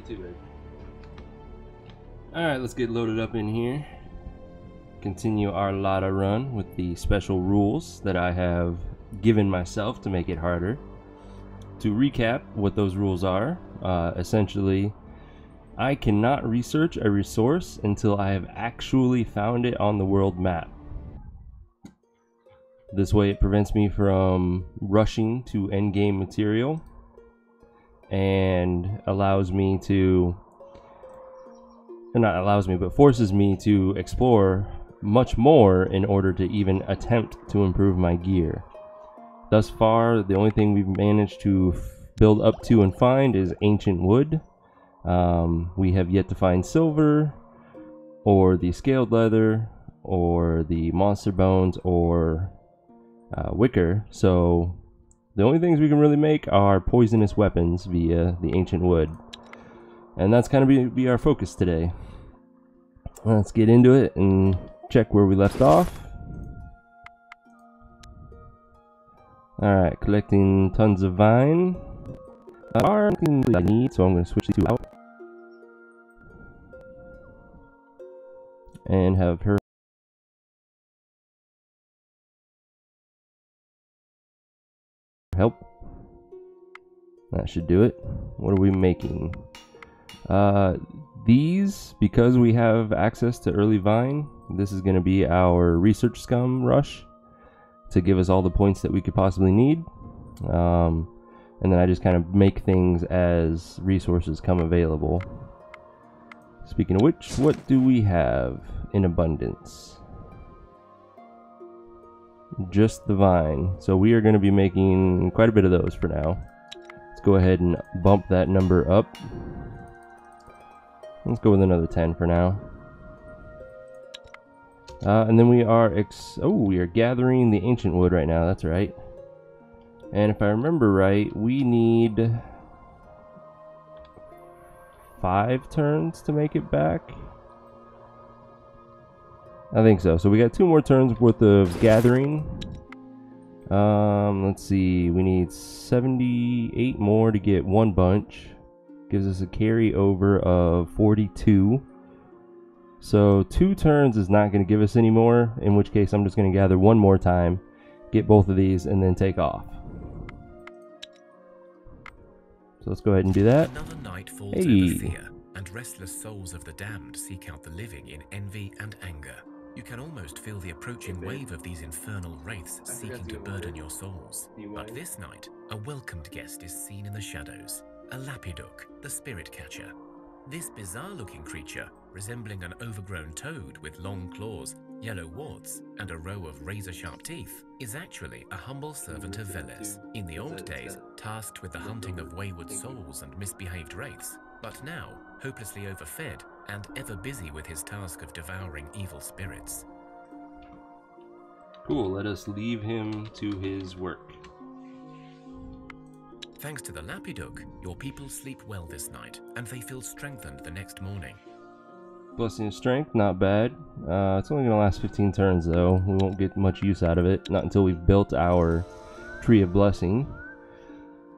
too bad. Alright, let's get loaded up in here. Continue our Lada run with the special rules that I have given myself to make it harder. To recap what those rules are, essentially, I cannot research a resource until I have actually found it on the world map. This way it prevents me from rushing to endgame material and allows me to, or not allows me, but forces me to explore much more in order to even attempt to improve my gear. Thus far, the only thing we've managed to build up to and find is ancient wood. We have yet to find silver, or the scaled leather, or the monster bones, or wicker. So the only things we can really make are poisonous weapons via the ancient wood. And that's kind of be our focus today. Let's get into it and check where we left off. Alright, collecting tons of vine. Are nothing I need, so I'm going to switch to out. And have her help. That should do it. What are we making? These, because we have access to early vine, this is going to be our research scum rush to give us all the points that we could possibly need. And then I just kind of make things as resources come available. Speaking of which, what do we have in abundance? Just the vine. So we are going to be making quite a bit of those for now. Let's go ahead and bump that number up. Let's go with another 10 for now. And then we are we are gathering the ancient wood right now. That's right. And if I remember right, we need 5 turns to make it back. I think so. So we got 2 more turns worth of gathering. Let's see. We need 78 more to get 1 bunch. Gives us a carryover of 42. So 2 turns is not going to give us any more, in which case I'm just going to gather 1 more time, get both of these, and then take off. So let's go ahead and do that. Another night falls over Thea, and restless souls of the damned seek out the living in envy and anger. You can almost feel the approaching wave of these infernal wraiths seeking to burden your souls. But this night, a welcomed guest is seen in the shadows. A lapiduk, the spirit catcher. This bizarre-looking creature, resembling an overgrown toad with long claws, yellow warts, and a row of razor-sharp teeth, is actually a humble servant of Veles, in the old days tasked with the hunting of wayward souls and misbehaved wraiths, but now hopelessly overfed and ever busy with his task of devouring evil spirits. Cool, let us leave him to his work. Thanks to the lapiduk, your people sleep well this night, and they feel strengthened the next morning. Blessing of strength, not bad. It's only going to last 15 turns though. We won't get much use out of it, not until we've built our tree of blessing.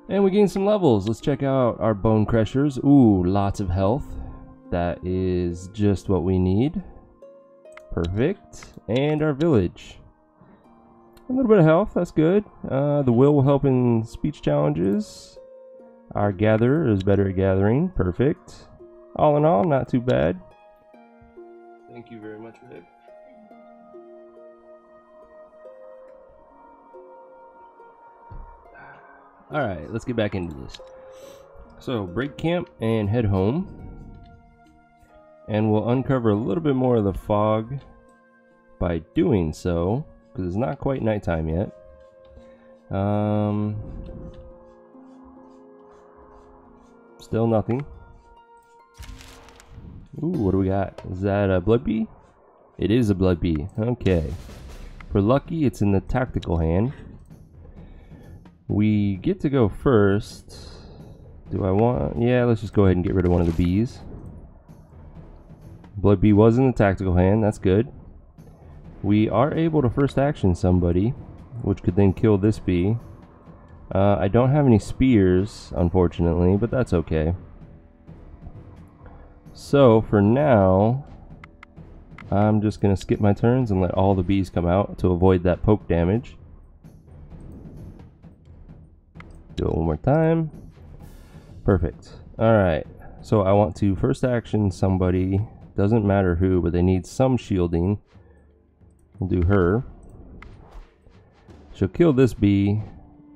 And we gain some levels. Let's check out our bone crushers. Ooh, lots of health. That is just what we need. Perfect. And our village. A little bit of health, that's good. The will help in speech challenges. Our gatherer is better at gathering. Perfect. All in all, not too bad. Thank you very much, babe. Alright, let's get back into this. So, break camp and head home. And we'll uncover a little bit more of the fog by doing so, because it's not quite nighttime yet. Still nothing. Ooh, what do we got? Is that a blood bee? It is a blood bee. Okay. For lucky, it's in the tactical hand. We get to go first. Do I want... Yeah, let's just go ahead and get rid of one of the bees. Blood bee was in the tactical hand. That's good. We are able to first action somebody, which could then kill this bee. I don't have any spears, unfortunately, but that's okay. So for now, I'm just going to skip my turns and let all the bees come out to avoid that poke damage. Do it one more time. Perfect. Alright, so I want to first action somebody, doesn't matter who, but they need some shielding. We'll do her. She'll kill this bee,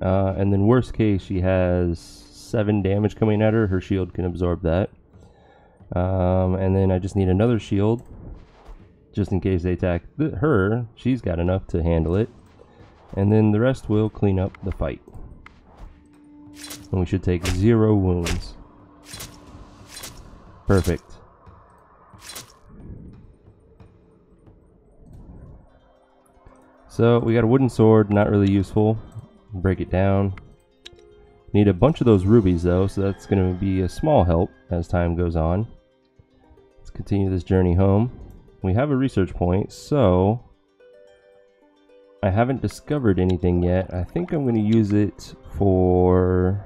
and then worst case she has 7 damage coming at her. Her shield can absorb that. And then I just need another shield, just in case they attack her. She's got enough to handle it. And then the rest will clean up the fight. And we should take 0 wounds. Perfect. So we got a wooden sword, not really useful. Break it down. Need a bunch of those rubies though, so that's going to be a small help as time goes on. Let's continue this journey home. We have a research point, so I haven't discovered anything yet. I think I'm going to use it for...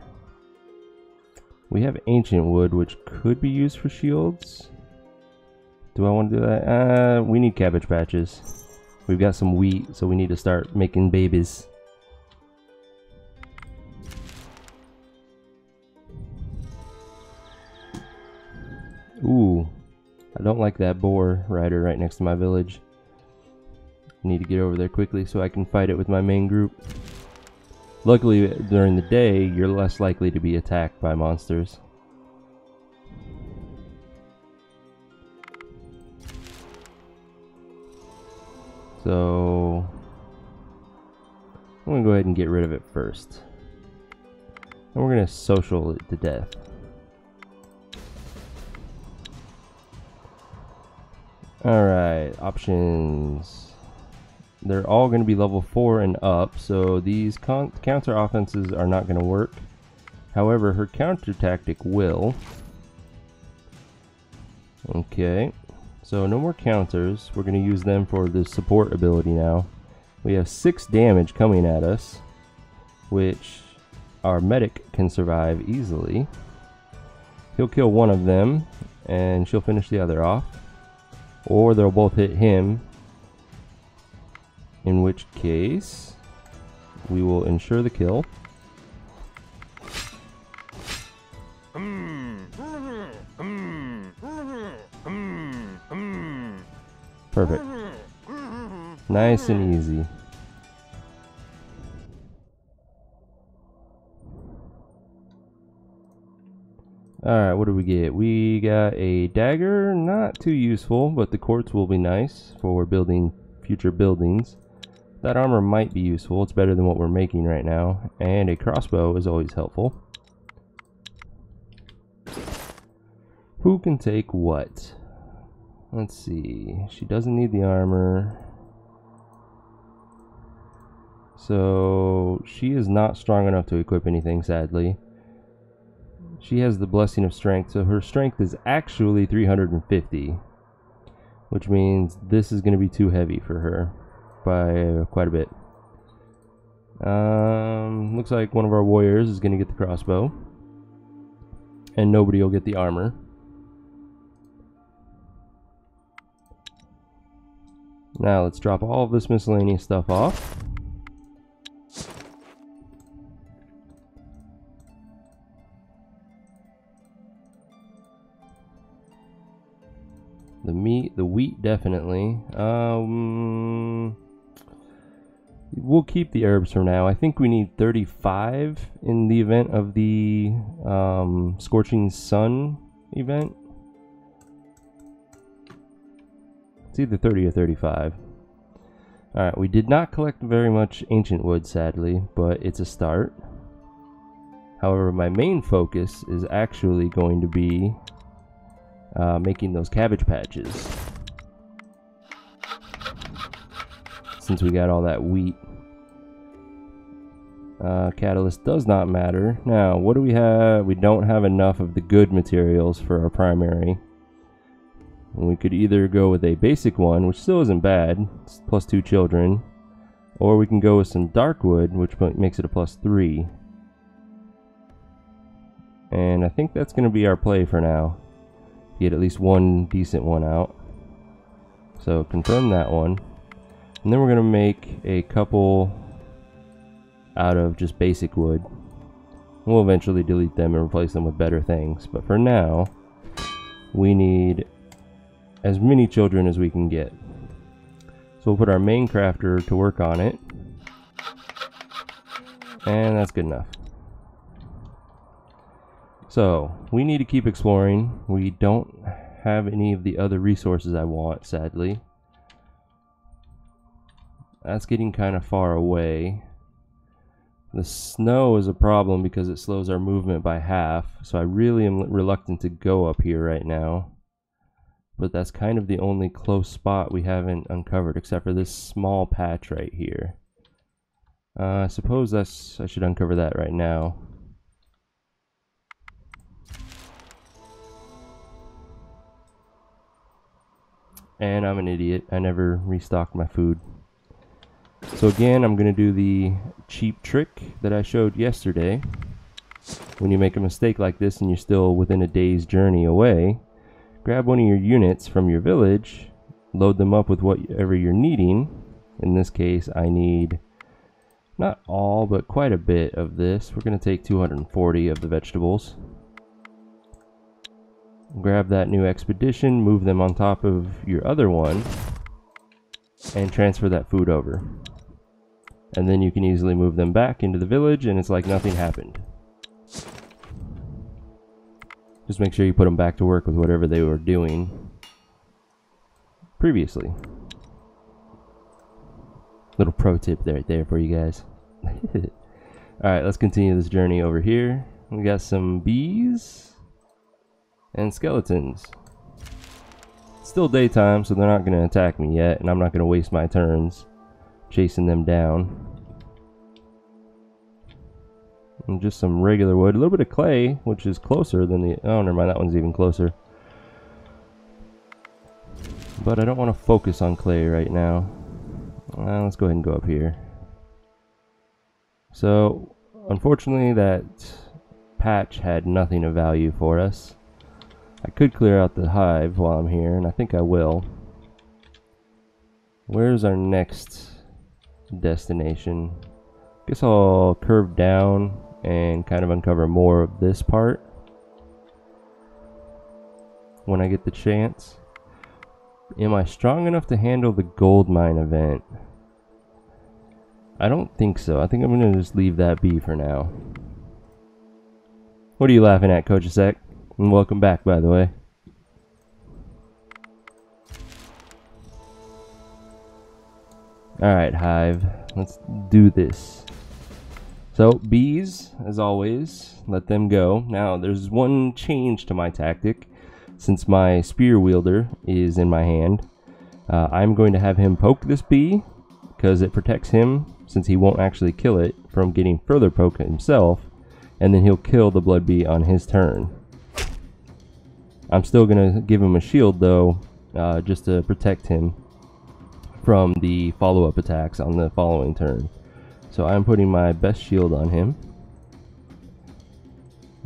We have ancient wood, which could be used for shields. Do I want to do that? We need cabbage patches. We've got some wheat, so we need to start making babies. Ooh, I don't like that boar rider right next to my village. Need to get over there quickly so I can fight it with my main group. Luckily, during the day, you're less likely to be attacked by monsters. So I'm going to go ahead and get rid of it first. And we're going to social it to death. Alright, options. They're all going to be level 4 and up, so these counter offenses are not going to work. However, her counter tactic will. Okay, so no more counters. We're going to use them for the support ability now. We have 6 damage coming at us, which our medic can survive easily. He'll kill one of them, and she'll finish the other off. Or they'll both hit him, in which case we will ensure the kill. Perfect. Nice and easy. Alright, what do we get? We got a dagger, not too useful, but the quartz will be nice for building future buildings. That armor might be useful, it's better than what we're making right now. And a crossbow is always helpful. Who can take what? Let's see, she doesn't need the armor. So, she is not strong enough to equip anything, sadly. She has the blessing of strength, so her strength is actually 350. Which means this is going to be too heavy for her by quite a bit. Looks like one of our warriors is going to get the crossbow. And nobody will get the armor. Now let's drop all of this miscellaneous stuff off. The meat, the wheat, definitely. We'll keep the herbs for now. I think we need 35 in the event of the Scorching Sun event. It's either 30 or 35. Alright, we did not collect very much ancient wood, sadly, but it's a start. However, my main focus is actually going to be making those cabbage patches, since we got all that wheat. Catalyst does not matter. Now, what do we have? We don't have enough of the good materials for our primary. We could either go with a basic one, which still isn't bad, it's +2 children, or we can go with some dark wood, which makes it a +3. And I think that's going to be our play for now. Get at least one decent one out. So confirm that one. And then we're going to make a couple out of just basic wood. We'll eventually delete them and replace them with better things. But for now, we need as many children as we can get. So we'll put our main crafter to work on it. And that's good enough. So, we need to keep exploring. We don't have any of the other resources I want, sadly. That's getting kind of far away. The snow is a problem because it slows our movement by half, so I really am reluctant to go up here right now. But that's kind of the only close spot we haven't uncovered, except for this small patch right here. I suppose I should uncover that right now. And I'm an idiot. I never restocked my food. So again, I'm going to do the cheap trick that I showed yesterday. When you make a mistake like this and you're still within a day's journey away, grab one of your units from your village, load them up with whatever you're needing. In this case, I need not all, but quite a bit of this. We're going to take 240 of the vegetables. Grab that new expedition, move them on top of your other one, and transfer that food over. And then you can easily move them back into the village, and it's like nothing happened. Just make sure you put them back to work with whatever they were doing previously. Little pro tip right there for you guys. Alright, let's continue this journey over here. We got some bees and skeletons. It's still daytime, so they're not going to attack me yet, and I'm not going to waste my turns chasing them down. And just some regular wood, a little bit of clay, which is closer than the... oh, never mind, that one's even closer. But I don't want to focus on clay right now. Let's go ahead and go up here. So, unfortunately, that patch had nothing of value for us. I could clear out the hive while I'm here, and I think I will. Where's our next destination? Guess I'll curve down and kind of uncover more of this part when I get the chance. Am I strong enough to handle the gold mine event? I don't think so. I think I'm going to just leave that be for now. What are you laughing at, Coachasek? And welcome back, by the way. Alright, Hive. Let's do this. So, bees, as always, let them go. Now, there's one change to my tactic. Since my spear wielder is in my hand, I'm going to have him poke this bee, because it protects him, since he won't actually kill it, from getting further poked himself, and then he'll kill the blood bee on his turn. I'm still going to give him a shield, though, just to protect him from the follow-up attacks on the following turn. So I'm putting my best shield on him.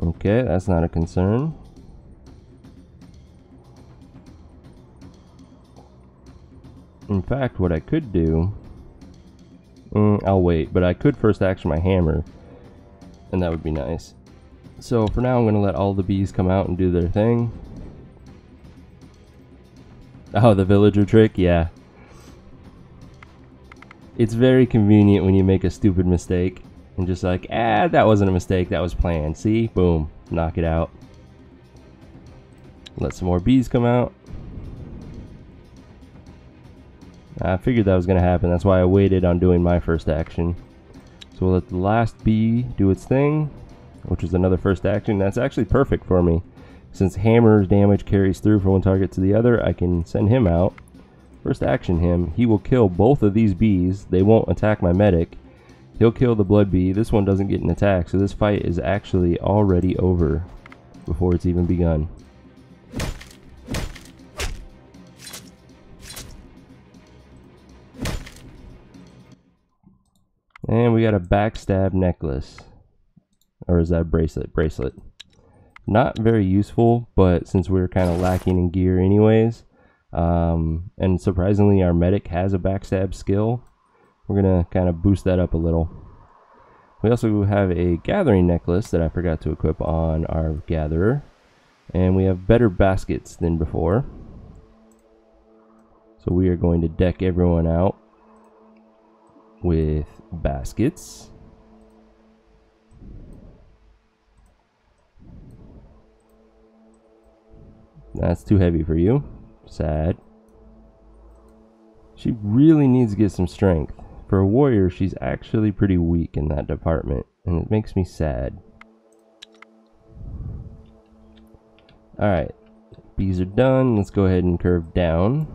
Okay, that's not a concern. In fact, what I could do... I'll wait, but I could first action my hammer, and that would be nice. So for now, I'm going to let all the bees come out and do their thing. Oh, the villager trick? Yeah. It's very convenient when you make a stupid mistake and just like, that wasn't a mistake, that was planned. See? Boom. Knock it out. Let some more bees come out. I figured that was going to happen. That's why I waited on doing my first action. So we'll let the last bee do its thing, which is another first action. That's actually perfect for me. Since hammer's damage carries through from one target to the other, I can send him out. First action him. He will kill both of these bees. They won't attack my medic. He'll kill the blood bee. This one doesn't get an attack, so this fight is actually already over before it's even begun. And we got a backstab necklace. Or is that a bracelet? Bracelet. Not very useful, but since we're kind of lacking in gear anyways, and surprisingly our medic has a backstab skill, we're gonna kind of boost that up a little. We also have a gathering necklace that I forgot to equip on our gatherer, and we have better baskets than before. So we are going to deck everyone out with baskets. That's too heavy for you. Sad. She really needs to get some strength. For a warrior, she's actually pretty weak in that department, and it makes me sad. Alright, bees are done. Let's go ahead and curve down.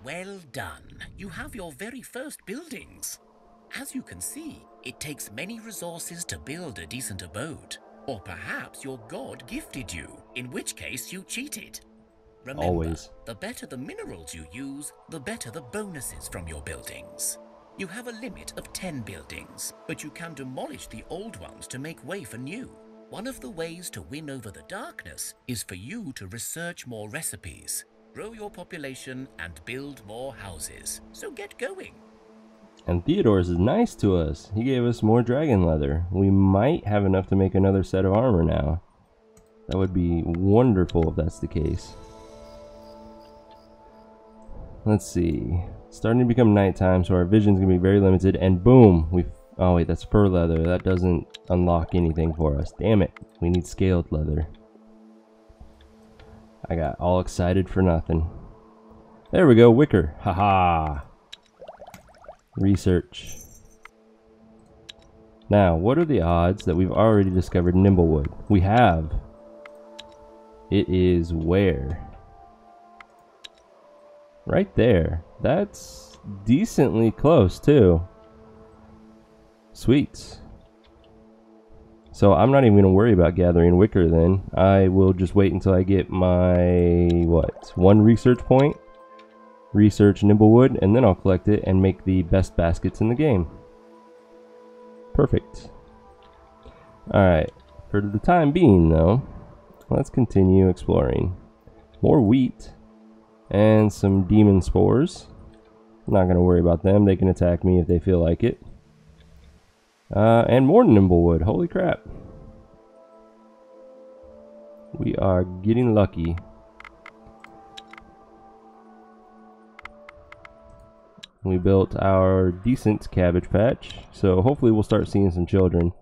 Well done. You have your very first buildings. As you can see, it takes many resources to build a decent abode. Or perhaps your god gifted you, in which case you cheated. Remember, Always. The better the minerals you use, the better the bonuses from your buildings. You have a limit of 10 buildings, but you can demolish the old ones to make way for new. One of the ways to win over the darkness is for you to research more recipes, grow your population, and build more houses. So get going. And Theodore's is nice to us. He gave us more dragon leather. We might have enough to make another set of armor now. That would be wonderful if that's the case. Let's see. It's starting to become nighttime, so our vision's gonna be very limited. And boom, oh wait, that's fur leather. That doesn't unlock anything for us. Damn it. We need scaled leather. I got all excited for nothing. There we go, wicker. Haha. Research. Now, what are the odds that we've already discovered Nimblewood? We have. It is where? Right there. That's decently close too. Sweet. So I'm not even going to worry about gathering wicker then. I will just wait until I get my, what, 1 research point. Research Nimblewood, and then I'll collect it and make the best baskets in the game. Perfect. Alright, for the time being though, let's continue exploring. More wheat and some demon spores. I'm not going to worry about them. They can attack me if they feel like it. And more Nimblewood. Holy crap. We are getting lucky. We built our decent cabbage patch, so hopefully we'll start seeing some children.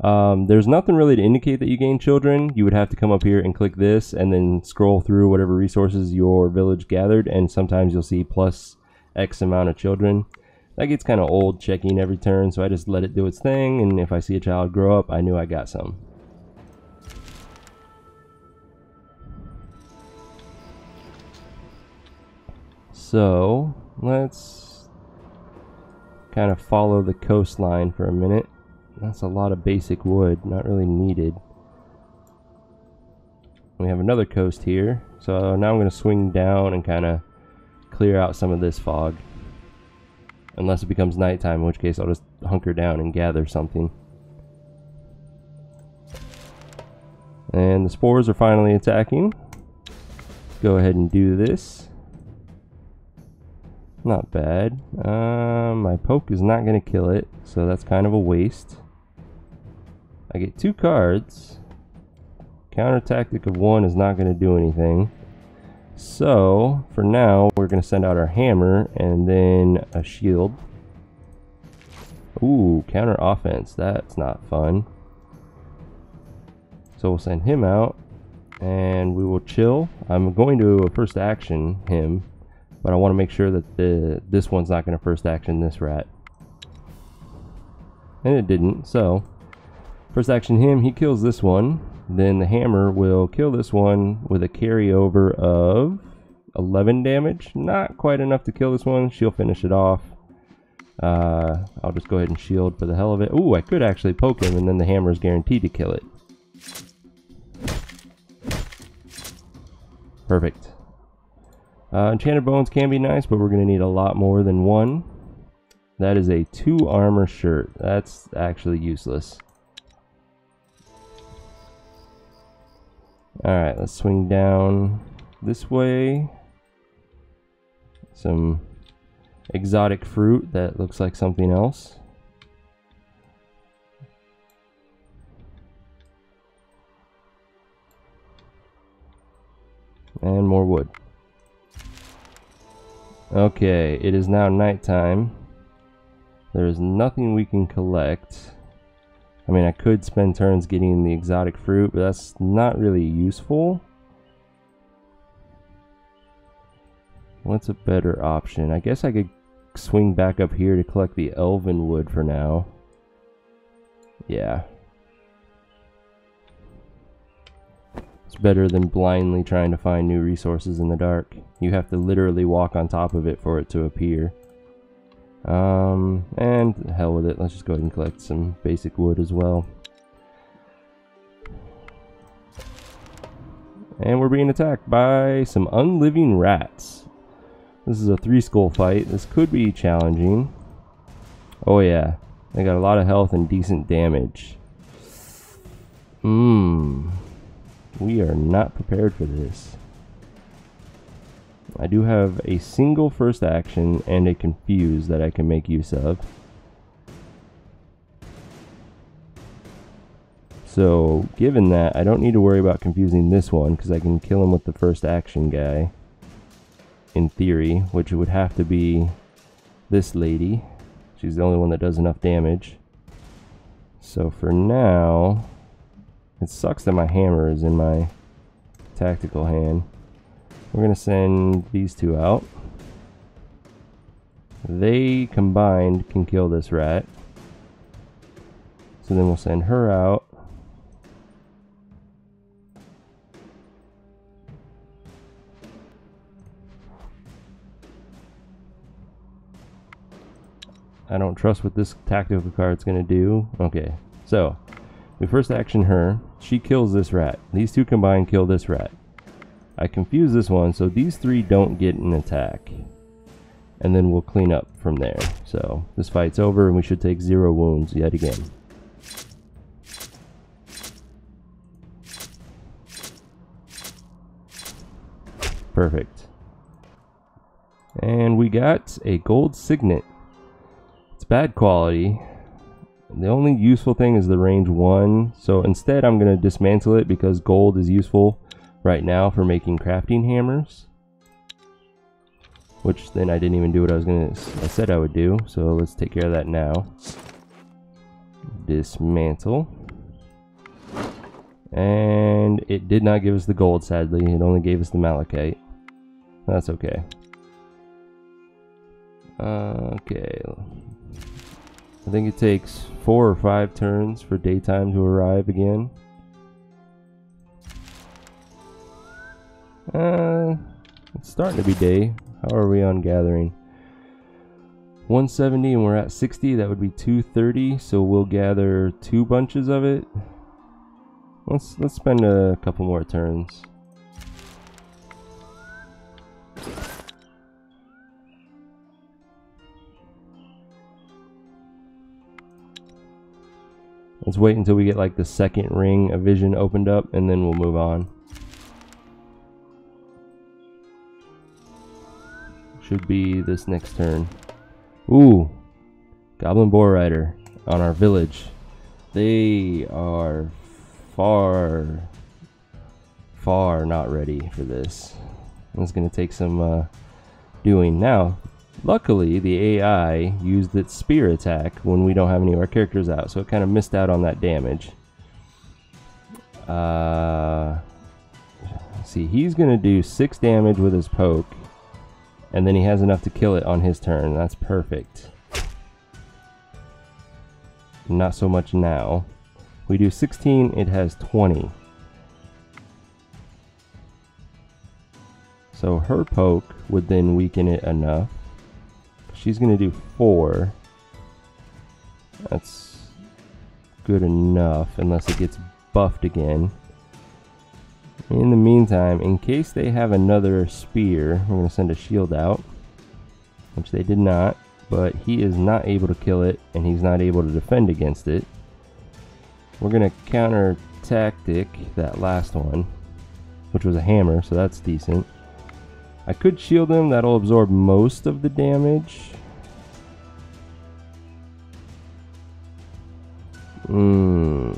There's nothing really to indicate that you gain children. You would have to come up here and click this and then scroll through whatever resources your village gathered, and sometimes you'll see plus X amount of children. That gets kind of old checking every turn, so I just let it do its thing, and if I see a child grow up, I knew I got some. So let's kind of follow the coastline for a minute. That's a lot of basic wood, not really needed. We have another coast here, so now I'm going to swing down and kind of clear out some of this fog. Unless it becomes nighttime, in which case I'll just hunker down and gather something. And the spores are finally attacking. Go ahead and do this. Not bad. My poke is not going to kill it, so that's kind of a waste. I get 2 cards. Counter tactic of 1 is not going to do anything. So, for now, we're going to send out our hammer and then a shield. Ooh, counter offense. That's not fun. So we'll send him out and we will chill. I'm going to first action him, but I want to make sure that this one's not going to first action this rat. And it didn't, so first action him, he kills this one. Then the hammer will kill this one with a carryover of 11 damage. Not quite enough to kill this one. She'll finish it off. I'll just go ahead and shield for the hell of it. Ooh, I could actually poke him and then the hammer is guaranteed to kill it. Perfect. Enchanted bones can be nice, but we're going to need a lot more than one. That is a 2 armor shirt. That's actually useless. Alright, let's swing down this way. Some exotic fruit that looks like something else. And more wood. Okay, it is now nighttime. There is nothing we can collect. I mean, I could spend turns getting the exotic fruit, but that's not really useful. What's a better option? I guess I could swing back up here to collect the elven wood for now. Yeah. It's better than blindly trying to find new resources in the dark. You have to literally walk on top of it for it to appear. And hell with it. Let's just go ahead and collect some basic wood as well. And we're being attacked by some unliving rats. This is a 3-skull fight. This could be challenging. Oh yeah, they got a lot of health and decent damage. We are not prepared for this. I do have a single first action and a confuse that I can make use of. So, given that, I don't need to worry about confusing this one because I can kill him with the first action guy. In theory, which would have to be this lady. She's the only one that does enough damage. So for now, it sucks that my hammer is in my tactical hand. We're going to send these two out. They combined can kill this rat. So then we'll send her out. I don't trust what this tactical card's going to do. Okay, so we first action her. She kills this rat. These two combined kill this rat. I confuse this one, so these three don't get an attack. And then we'll clean up from there. So this fight's over and we should take 0 wounds yet again. Perfect. And we got a gold signet. It's bad quality. The only useful thing is the range 1. So instead I'm going to dismantle it because gold is useful right now for making crafting hammers. Which then I didn't even do what I said I would do. So let's take care of that now. Dismantle. And it did not give us the gold, sadly. It only gave us the malachite. That's okay. Okay. I think it takes 4 or 5 turns for daytime to arrive again. It's starting to be day. How are we on gathering? 170 and we're at 60. That would be 230. So we'll gather 2 bunches of it. Let's spend a couple more turns. Let's wait until we get like the second ring of vision opened up and then we'll move on. Should be this next turn. Ooh, Goblin Boar Rider on our village. They are far not ready for this. It's going to take some doing. Now, luckily, the AI used its spear attack when we don't have any of our characters out, so it kind of missed out on that damage. See, he's going to do 6 damage with his poke. And then he has enough to kill it on his turn. That's perfect. Not so much now. We do 16, it has 20. So her poke would then weaken it enough. She's going to do 4. That's good enough, unless it gets buffed again. In the meantime, in case they have another spear, we're going to send a shield out, which they did not, but he is not able to kill it, and he's not able to defend against it. We're going to counter tactic that last one, which was a hammer, so that's decent. I could shield him, that'll absorb most of the damage. And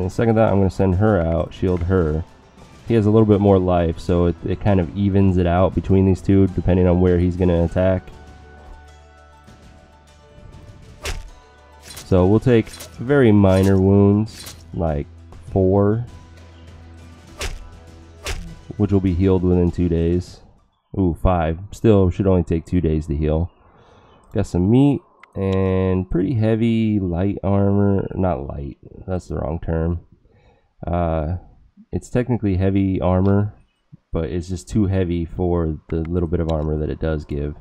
in a second thought, I'm going to send her out, shield her. He has a little bit more life, so it kind of evens it out between these two, depending on where he's going to attack. So we'll take very minor wounds, like 4, which will be healed within 2 days. Ooh, 5. Still should only take 2 days to heal. Got some meat and pretty heavy light armor. Not light, that's the wrong term. It's technically heavy armor, but it's just too heavy for the little bit of armor that it does give.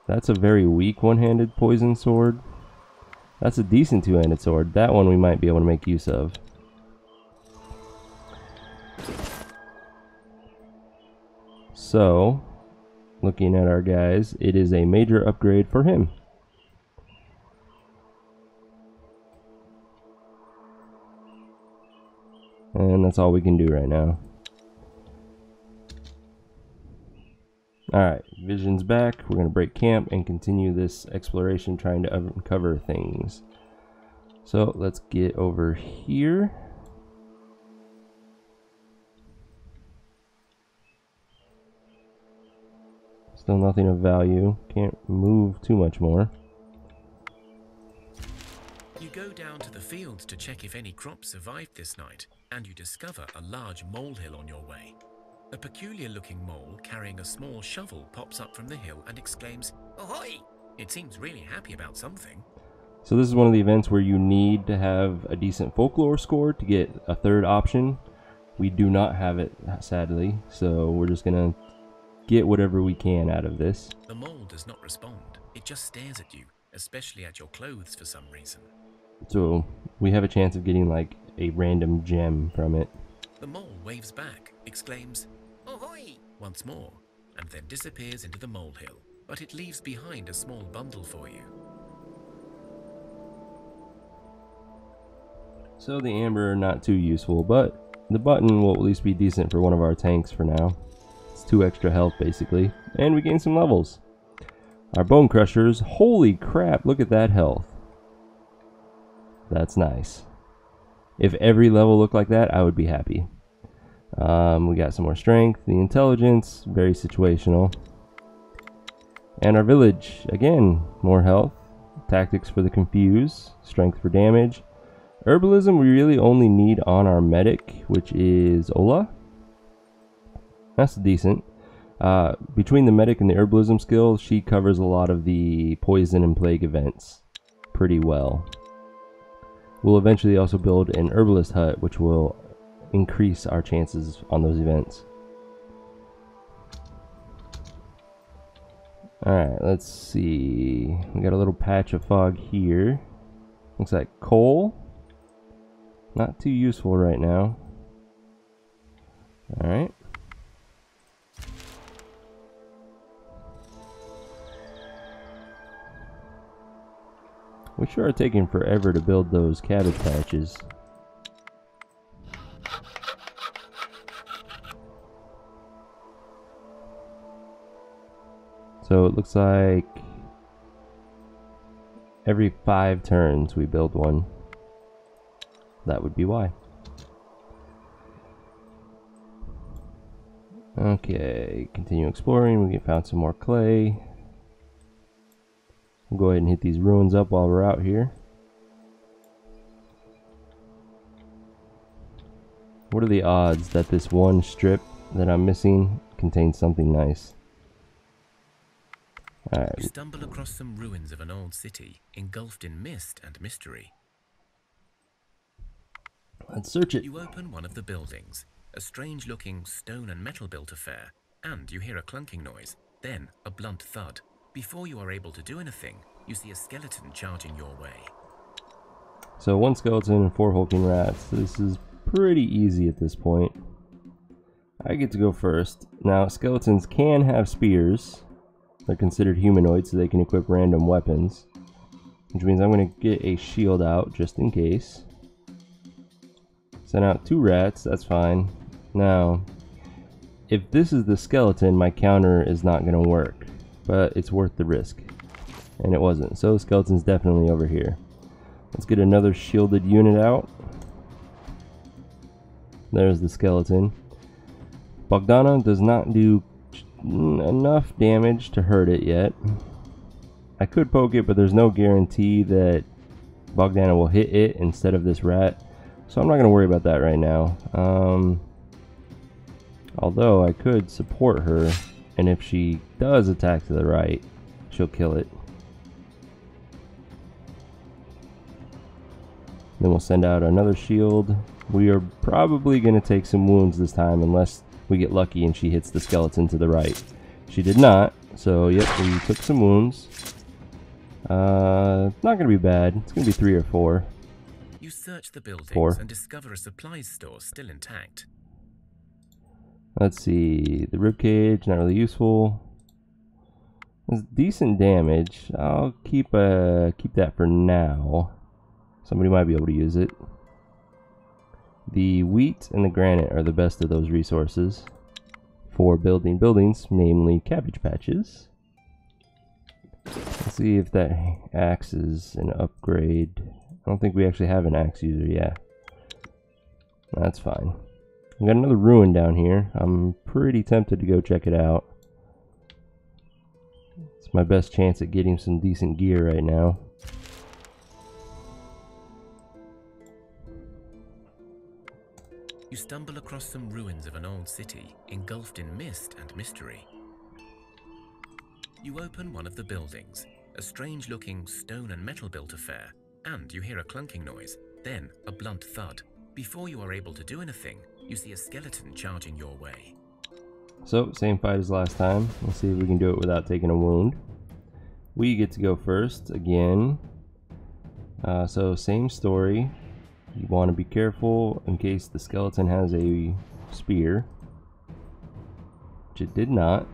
That's a very weak one-handed poison sword. That's a decent two-handed sword. That one we might be able to make use of. So, looking at our guys, it is a major upgrade for him. And that's all we can do right now. Alright, Vision's back. We're going to break camp and continue this exploration trying to uncover things. So let's get over here. Still nothing of value. Can't move too much more. You go down to the fields to check if any crops survived this night, and you discover a large molehill on your way. A peculiar-looking mole carrying a small shovel pops up from the hill and exclaims, "Ahoy!" It seems really happy about something. So this is one of the events where you need to have a decent folklore score to get a third option. We do not have it, sadly, so we're just gonna get whatever we can out of this. The mole does not respond. It just stares at you, especially at your clothes for some reason. So we have a chance of getting like a random gem from it. The mole waves back, exclaims, "Ahoy!" once more, and then disappears into the molehill, but it leaves behind a small bundle for you. So the amber, not too useful, but the button will at least be decent for one of our tanks for now. It's 2 extra health basically, and we gain some levels. Our bone crushers, holy crap, look at that health. That's nice. If every level looked like that, I would be happy. We got some more strength. The intelligence, very situational. And our village, again, more health. Tactics for the confuse, strength for damage. Herbalism we really only need on our medic, which is Ola. That's decent. Between the medic and the herbalism skill, she covers a lot of the poison and plague events pretty well. We'll eventually also build an herbalist hut, which will increase our chances on those events. Alright, let's see. We got a little patch of fog here. Looks like coal. Not too useful right now. Alright. We sure are taking forever to build those cabbage patches. So it looks like every 5 turns we build one. That would be why. Okay, continue exploring. We found some more clay. We'll go ahead and hit these ruins up while we're out here. What are the odds that this one strip that I'm missing contains something nice? Alright. You stumble across some ruins of an old city, engulfed in mist and mystery. Let's search it. You open one of the buildings, a strange-looking stone and metal-built affair, and you hear a clunking noise, then a blunt thud. Before you are able to do anything, you see a skeleton charging your way. So 1 skeleton and 4 hulking rats. This is pretty easy at this point. I get to go first. Now, skeletons can have spears. They're considered humanoid, so they can equip random weapons. Which means I'm going to get a shield out, just in case. Send out 2 rats, that's fine. Now, if this is the skeleton, my counter is not going to work. But it's worth the risk. And it wasn't, so the skeleton's definitely over here. Let's get another shielded unit out. There's the skeleton. Bogdana does not do enough damage to hurt it yet. I could poke it, but there's no guarantee that Bogdana will hit it instead of this rat. So I'm not going to worry about that right now. Although I could support her, and if she does attack to the right, she'll kill it. Then we'll send out another shield. We are probably going to take some wounds this time unless we get lucky and she hits the skeleton to the right. She did not, so yep, we took some wounds. Not going to be bad. It's going to be 3 or 4. You search the buildings 4. and discover a supplies store still intact. Let's see. The ribcage, not really useful. It's decent damage. I'll keep that for now. Somebody might be able to use it. The wheat and the granite are the best of those resources for building buildings, namely cabbage patches. Let's see if that axe is an upgrade. I don't think we actually have an axe user yet. That's fine. We got another ruin down here. I'm pretty tempted to go check it out. It's my best chance at getting some decent gear right now. You stumble across some ruins of an old city, engulfed in mist and mystery. You open one of the buildings, a strange-looking stone and metal-built affair, and you hear a clunking noise, then a blunt thud. Before you are able to do anything, you see a skeleton charging your way. So, same fight as last time. Let's see if we can do it without taking a wound. We get to go first, again. So, same story. You want to be careful in case the skeleton has a spear, which it did not.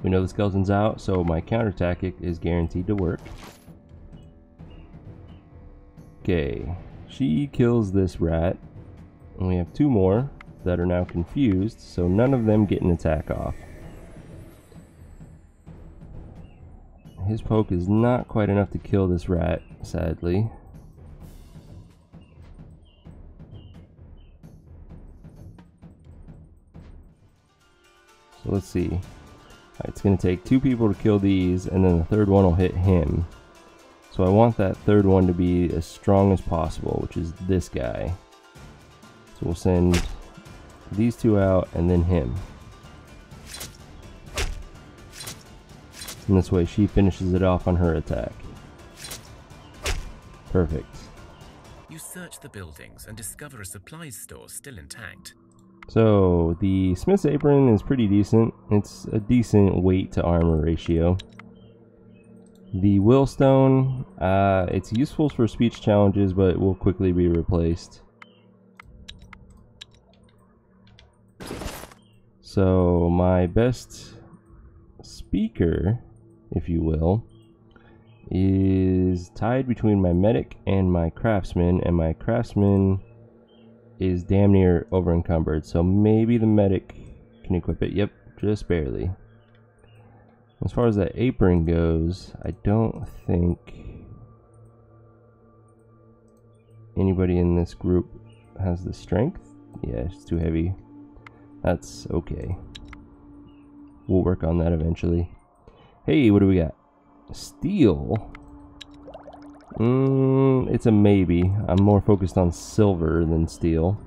We know the skeleton's out, so my counter tactic is guaranteed to work. Okay, she kills this rat, and we have 2 more that are now confused, so none of them get an attack off. His poke is not quite enough to kill this rat, sadly. So let's see. Right, it's going to take 2 people to kill these, and then the third one will hit him. So I want that third one to be as strong as possible, which is this guy. So we'll send these 2 out, and then him. And this way she finishes it off on her attack. Perfect. You search the buildings and discover a supplies store still intact. So, the Smith's Apron is pretty decent. It's a decent weight to armor ratio. The Willstone, it's useful for speech challenges, but it will quickly be replaced. So, my best speaker, if you will, is tied between my medic and my craftsman, and my craftsman is damn near over encumbered, so maybe the medic can equip it. Yep, just barely. As far as that apron goes, I don't think anybody in this group has the strength. Yeah, it's too heavy. That's okay. We'll work on that eventually. Hey, what do we got? Steel. It's a maybe. I'm more focused on silver than steel.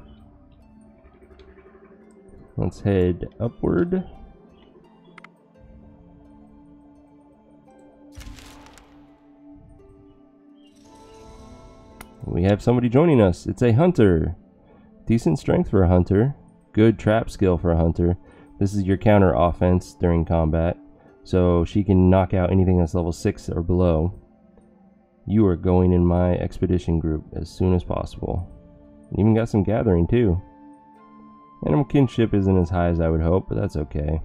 Let's head upward. We have somebody joining us. It's a hunter. Decent strength for a hunter. Good trap skill for a hunter. This is your counter offense during combat. So she can knock out anything that's level 6 or below. You are going in my expedition group as soon as possible. Even got some gathering too. Animal kinship isn't as high as I would hope, but that's okay.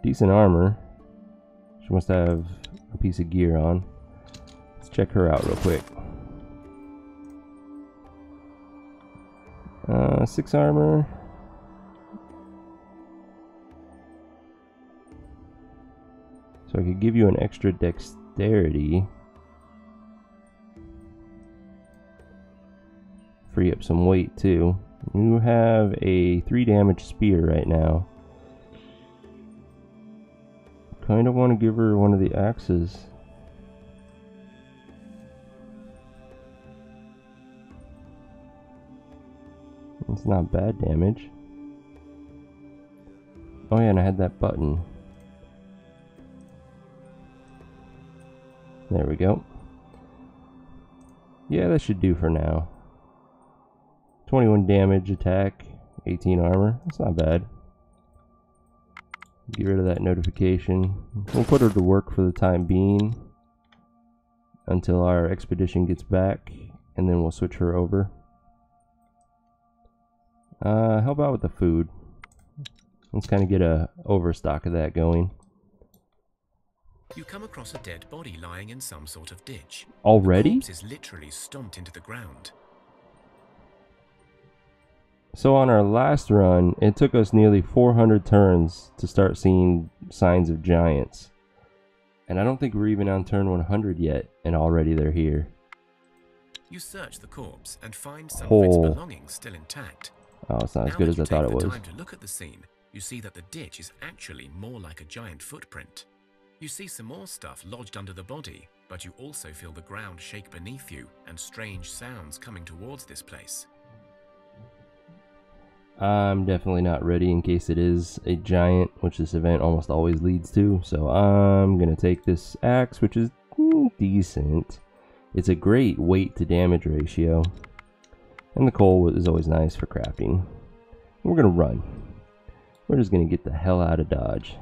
Decent armor. She must have a piece of gear on. Let's check her out real quick. 6 armor. So I could give you an extra dexterity. Free up some weight too. You have a 3 damage spear right now. Kind of want to give her one of the axes. It's not bad damage. Oh yeah, and I had that button. There we go. Yeah, that should do for now. 21 damage attack, 18 armor. That's not bad. Get rid of that notification. We'll put her to work for the time being until our expedition gets back, and then we'll switch her over. How about with the food? Let's kind of get a overstock of that going. You come across a dead body lying in some sort of ditch. Already? The corpse is literally stomped into the ground. So on our last run, it took us nearly 400 turns to start seeing signs of giants. And I don't think we're even on turn 100 yet, and already they're here. You search the corpse and find some of its Oh. belongings still intact. Oh, it's not as Now good that as you I thought take it the was. time to look at the scene, you see that the ditch is actually more like a giant footprint. You see some more stuff lodged under the body, but you also feel the ground shake beneath you and strange sounds coming towards this place. I'm definitely not ready in case it is a giant, which this event almost always leads to. So I'm going to take this axe, which is decent. It's a great weight to damage ratio. And the coal is always nice for crafting. We're going to run. We're just going to get the hell out of Dodge.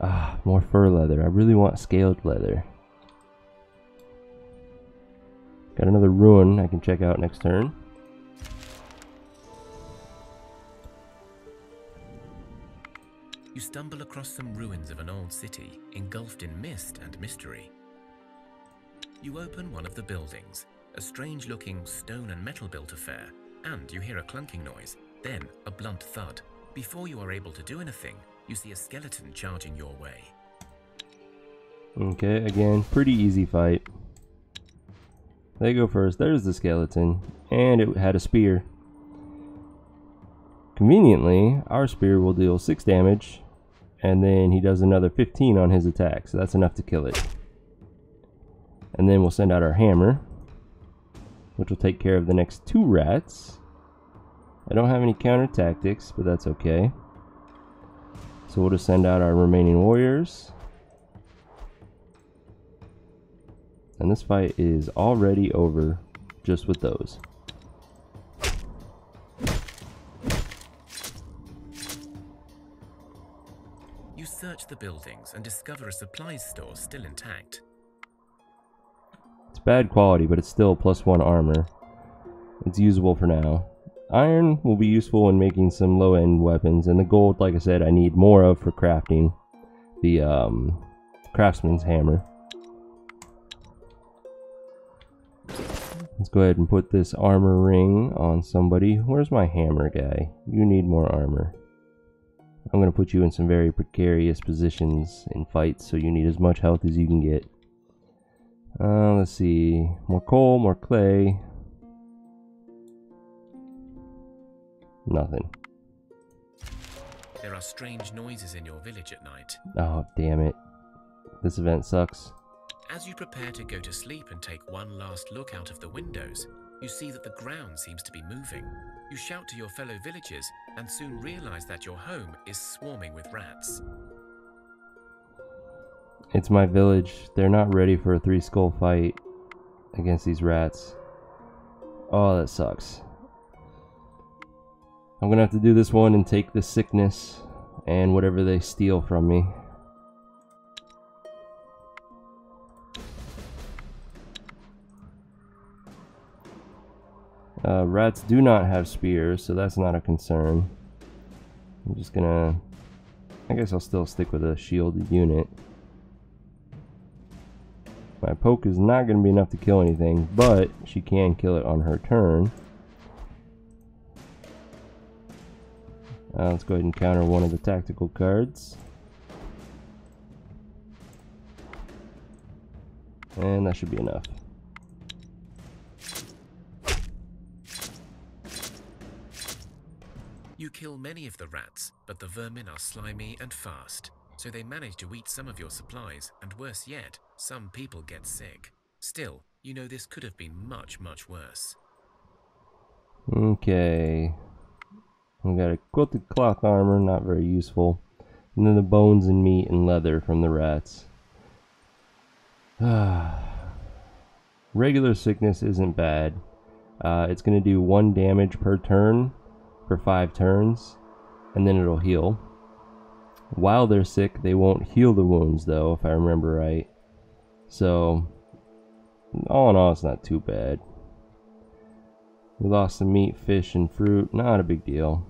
Ah, more fur leather. I really want scaled leather. Got another ruin I can check out next turn. You stumble across some ruins of an old city, engulfed in mist and mystery. You open one of the buildings, a strange-looking stone and metal-built affair, and you hear a clunking noise, then a blunt thud. Before you are able to do anything, you see a skeleton charging your way. Okay, again, pretty easy fight. They go first. There's the skeleton, and it had a spear. Conveniently, our spear will deal 6 damage, and then he does another 15 on his attack, so that's enough to kill it. And then we'll send out our hammer, which will take care of the next 2 rats. I don't have any counter tactics, but that's okay. So we'll just send out our remaining warriors. And this fight is already over just with those. You search the buildings and discover a supplies store still intact. It's bad quality, but it's still +1 armor. It's usable for now. Iron will be useful in making some low-end weapons, and the gold, like I said, I need more of for crafting the craftsman's hammer. Let's go ahead and put this armor ring on somebody. Where's my hammer guy? You need more armor. I'm going to put you in some very precarious positions in fights, so you need as much health as you can get. Let's see. More coal, more clay. Nothing. There are strange noises in your village at night. Oh, damn it. This event sucks. As you prepare to go to sleep and take one last look out of the windows, you see that the ground seems to be moving. You shout to your fellow villagers and soon realize that your home is swarming with rats. It's my village. They're not ready for a 3-skull fight against these rats. Oh, that sucks. I'm gonna have to do this one and take the sickness and whatever they steal from me. Rats do not have spears, so that's not a concern. I'm just gonna... I guess I'll still stick with a shielded unit. My poke is not going to be enough to kill anything, but she can kill it on her turn. Let's go ahead and counter one of the tactical cards. And that should be enough. You kill many of the rats, but the vermin are slimy and fast, so they manage to eat some of your supplies, and worse yet, some people get sick. Still, you know this could have been much, much worse. Okay. We got a quilted cloth armor, not very useful. And then the bones and meat and leather from the rats. Regular sickness isn't bad. It's going to do 1 damage per turn for 5 turns, and then it'll heal. While they're sick, they won't heal the wounds though, if I remember right. So, all in all, it's not too bad. We lost some meat, fish, and fruit. Not a big deal.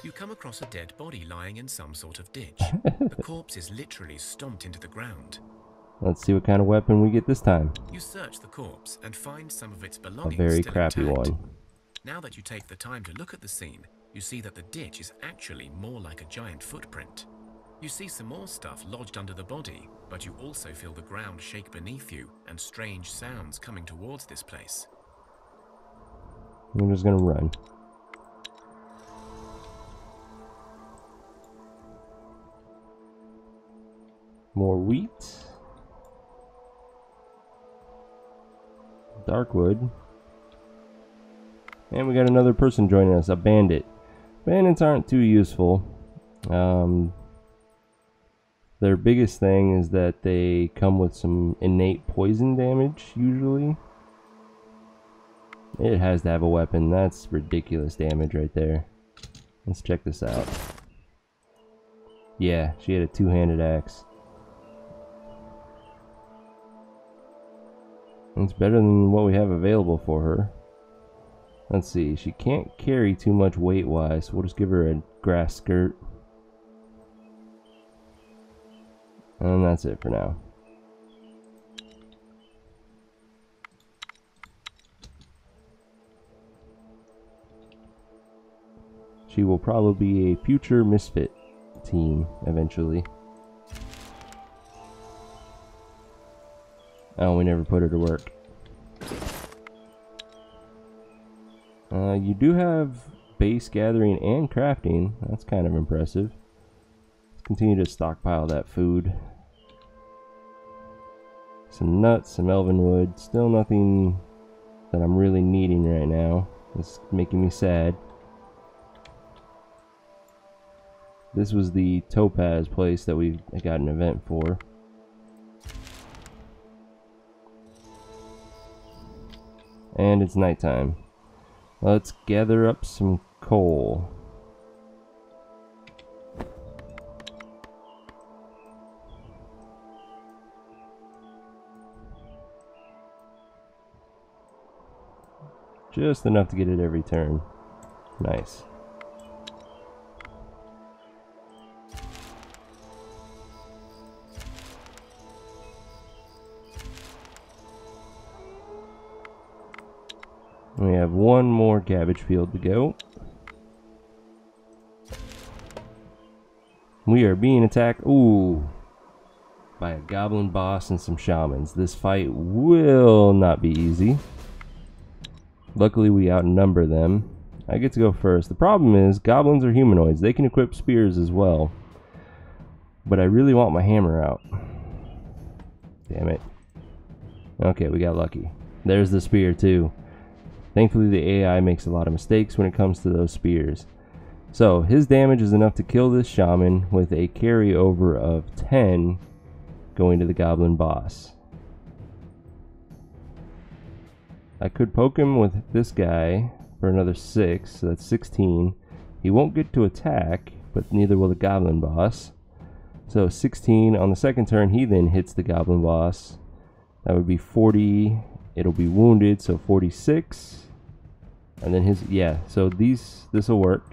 You come across a dead body lying in some sort of ditch. The corpse is literally stomped into the ground. Let's see what kind of weapon we get this time. You search the corpse and find some of its A belongings very still crappy intact. one. Now that you take the time to look at the scene, you see that the ditch is actually more like a giant footprint. You see some more stuff lodged under the body, but you also feel the ground shake beneath you and strange sounds coming towards this place. I'm just gonna run. More wheat. Darkwood. And we got another person joining us, a bandit. Bandits aren't too useful. Their biggest thing is that they come with some innate poison damage, usually. It has to have a weapon. That's ridiculous damage right there. Let's check this out. Yeah, she had a 2-handed axe. It's better than what we have available for her. Let's see, she can't carry too much weight-wise, so we'll just give her a grass skirt. And that's it for now. She will probably be a future misfit team eventually. Oh, we never put her to work. You do have base gathering and crafting. That's kind of impressive. Let's continue to stockpile that food. Some nuts, some elven wood. Still nothing that I'm really needing right now. It's making me sad. This was the topaz place that we got an event for. And it's nighttime. Let's gather up some coal. Just enough to get it every turn. Nice. We have one more cabbage field to go. We are being attacked, by a goblin boss and some shamans. This fight will not be easy. Luckily we outnumber them. I get to go first. The problem is, goblins are humanoids. They can equip spears as well. But I really want my hammer out. Damn it. Okay, we got lucky. There's the spear too. Thankfully the AI makes a lot of mistakes when it comes to those spears. So his damage is enough to kill this shaman with a carryover of 10 going to the goblin boss. I could poke him with this guy for another 6, so that's 16. He won't get to attack, but neither will the goblin boss. So 16 on the second turn, he then hits the goblin boss. That would be 40 it'll be wounded, so 46. And then his, yeah, so this will work.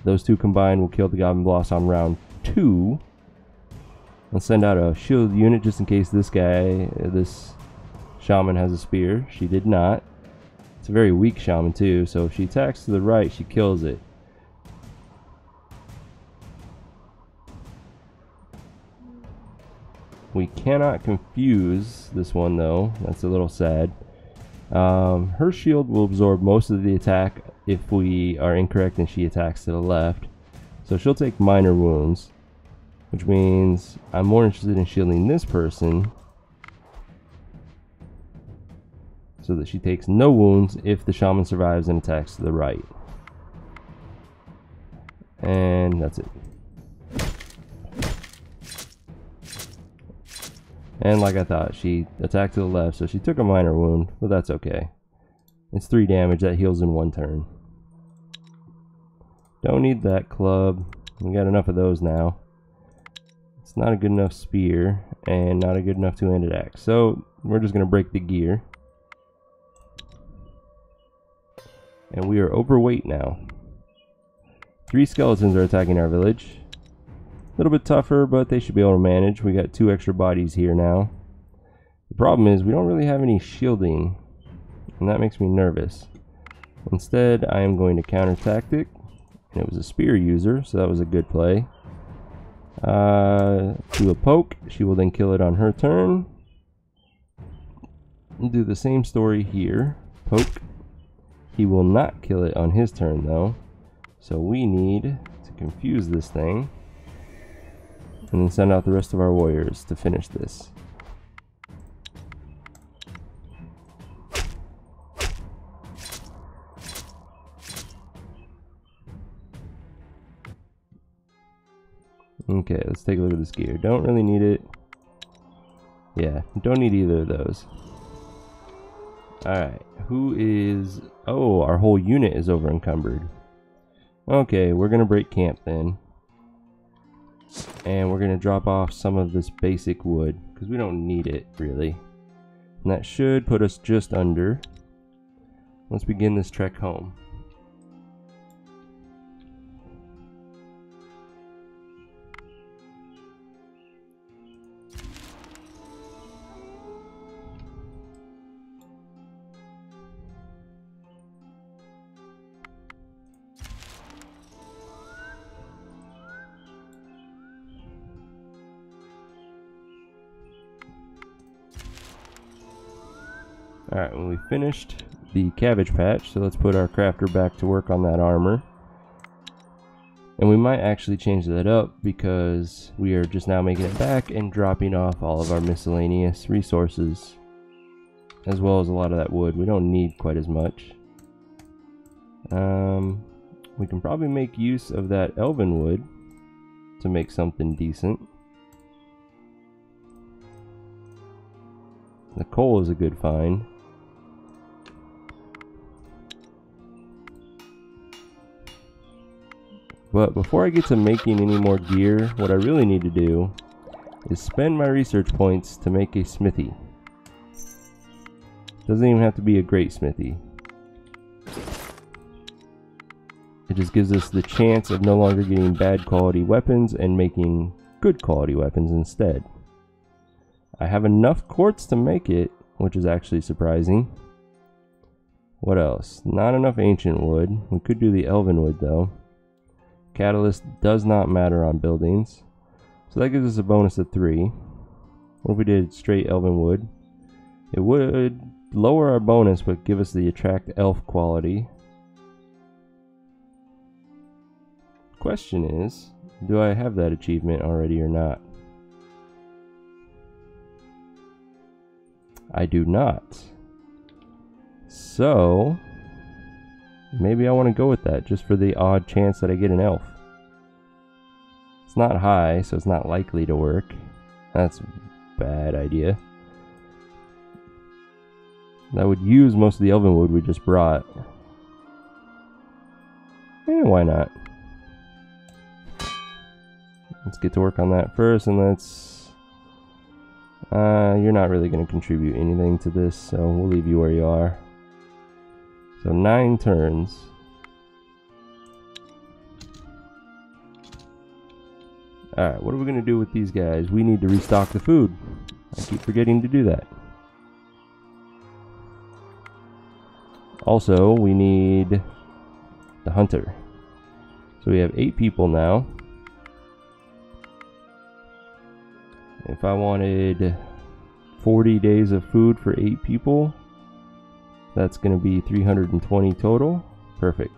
Those two combined will kill the Goblin Boss on round 2. Let's send out a shield unit just in case this shaman has a spear. She did not. It's a very weak shaman too, so if she attacks to the right, she kills it. We cannot confuse this one though. That's a little sad. Her shield will absorb most of the attack if we are incorrect and she attacks to the left. So she'll take minor wounds, which means I'm more interested in shielding this person so that she takes no wounds if the shaman survives and attacks to the right. And that's it. And like I thought, she attacked to the left, so she took a minor wound, but that's okay. It's 3 damage, that heals in 1 turn. Don't need that club. We got enough of those now. It's not a good enough spear, and not a good enough two-handed axe. So we're just going to break the gear. And we are overweight now. 3 skeletons are attacking our village. A little bit tougher, but they should be able to manage. We got 2 extra bodies here now. The problem is we don't really have any shielding, and that makes me nervous. Instead, I am going to counter tactic, and it was a spear user, so that was a good play. Do a poke. She will then kill it on her turn. We'll do the same story here. Poke. He will not kill it on his turn though, so we need to confuse this thing and then send out the rest of our warriors to finish this. Okay, let's take a look at this gear. Don't really need it. Yeah, don't need either of those. Alright, who is... Oh, our whole unit is over encumbered. Okay, we're gonna break camp then. And we're gonna drop off some of this basic wood, because we don't need it, really. And that should put us just under. Let's begin this trek home. Alright, well, we finished the cabbage patch, so let's put our crafter back to work on that armor. And we might actually change that up because we are just now making it back and dropping off all of our miscellaneous resources, as well as a lot of that wood. We don't need quite as much. We can probably make use of that elven wood to make something decent. The coal is a good find. But before I get to making any more gear, what I really need to do is spend my research points to make a smithy. Doesn't even have to be a great smithy. It just gives us the chance of no longer getting bad quality weapons and making good quality weapons instead. I have enough quartz to make it, which is actually surprising. What else? Not enough ancient wood. We could do the elven wood though. Catalyst does not matter on buildings, so that gives us a bonus of 3. What if we did straight elven wood? It would lower our bonus but give us the attract elf quality. Question is, do I have that achievement already or not? I do not. So maybe I want to go with that just for the odd chance that I get an elf. It's not high, so it's not likely to work. That's a bad idea. That would use most of the elven wood we just brought. Why not? Let's get to work on that first, and let's You're not really going to contribute anything to this, so we'll leave you where you are. So 9 turns. Alright, what are we going to do with these guys? We need to restock the food. I keep forgetting to do that. Also, we need the hunter. So we have 8 people now. If I wanted 40 days of food for 8 people, that's going to be 320 total. Perfect.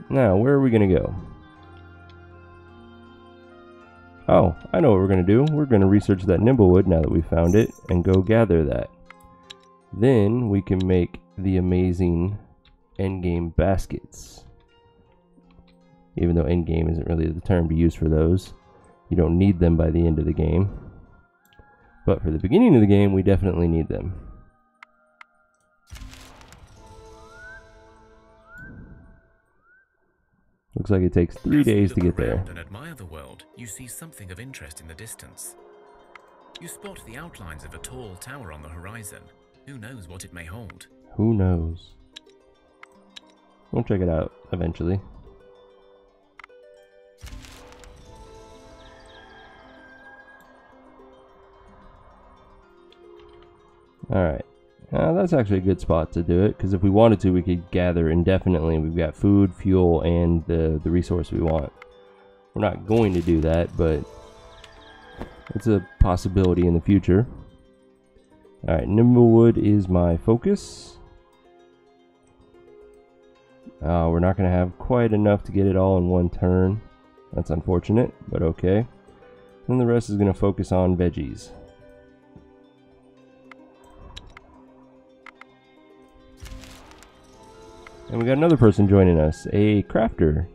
Now, where are we going to go? Oh, I know what we're going to do. We're going to research that nimblewood now that we found it and go gather that. Then we can make the amazing endgame baskets. Even though endgame isn't really the term to use for those. You don't need them by the end of the game. But for the beginning of the game, we definitely need them. Looks like it takes 3 days to get there. And admire the world, you see something of interest in the distance. You spot the outlines of a tall tower on the horizon. Who knows what it may hold? Who knows? We'll check it out eventually. Alright, that's actually a good spot to do it, because if we wanted to, we could gather indefinitely. We've got food, fuel, and the resource we want. We're not going to do that, but it's a possibility in the future. Alright, nimblewood is my focus. We're not going to have quite enough to get it all in one turn. That's unfortunate, but okay. Then the rest is going to focus on veggies. And we got another person joining us, a crafter,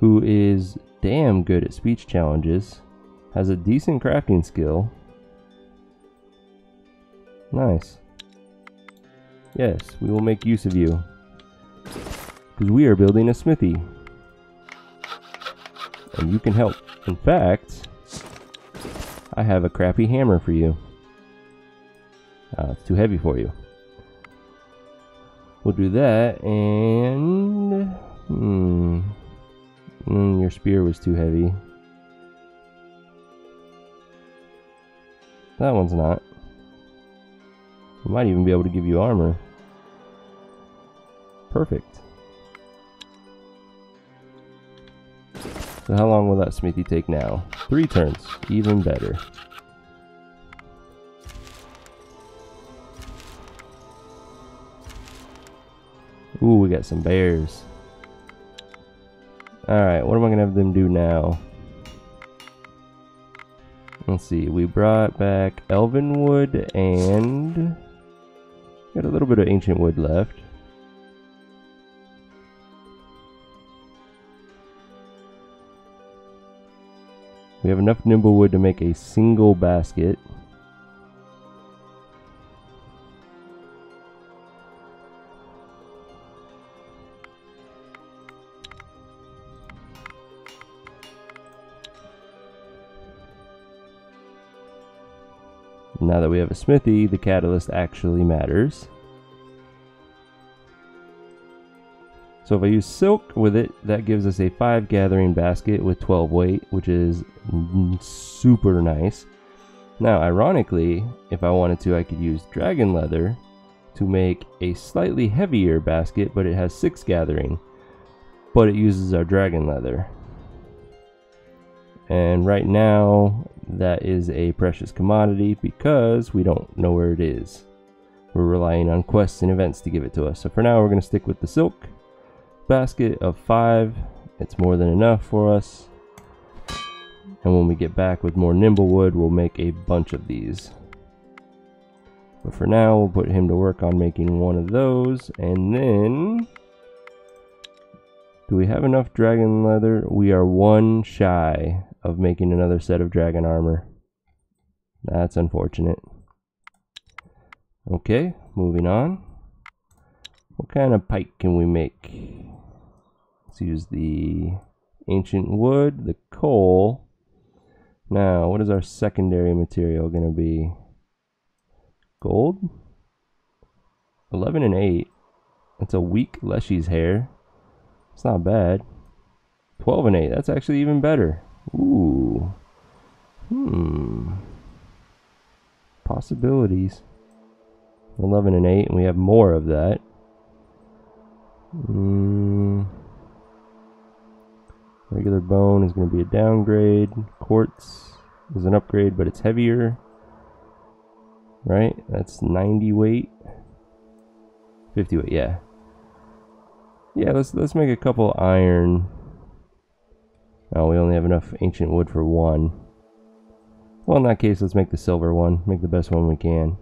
who is damn good at speech challenges, has a decent crafting skill. Nice. Yes, we will make use of you, because we are building a smithy. And you can help. In fact, I have a crappy hammer for you. It's too heavy for you. We'll do that, and your spear was too heavy. That one's not. We might even be able to give you armor. Perfect. So how long will that smithy take now? 3 turns, even better. Ooh, we got some bears. Alright, what am I going to have them do now? Let's see, we brought back elven wood and got a little bit of ancient wood left. We have enough nimblewood to make a single basket. Now that we have a smithy, the catalyst actually matters. So if I use silk with it, that gives us a 5 gathering basket with 12 weight, which is super nice. Now, ironically, if I wanted to, I could use dragon leather to make a slightly heavier basket, but it has 6 gathering, but it uses our dragon leather. And right now, that is a precious commodity because we don't know where it is. We're relying on quests and events to give it to us. So for now, we're going to stick with the silk basket of 5. It's more than enough for us. And when we get back with more nimblewood, we'll make a bunch of these. But for now, we'll put him to work on making one of those. And then, do we have enough dragon leather? We are 1 shy of making another set of dragon armor. That's unfortunate. Okay, moving on. What kind of pike can we make? Let's use the ancient wood, the coal, Now, what is our secondary material going to be? Gold? 11 and 8. That's a weak Leshy's hair. It's not bad. 12 and 8. That's actually even better. Ooh. Possibilities. 11 and 8, and we have more of that. Regular bone is going to be a downgrade. Quartz is an upgrade, but it's heavier. Right? That's 90 weight. 50 weight, yeah. Yeah, let's make a couple iron. Oh, we only have enough ancient wood for one. Well, in that case, let's make the silver one. Make the best one we can.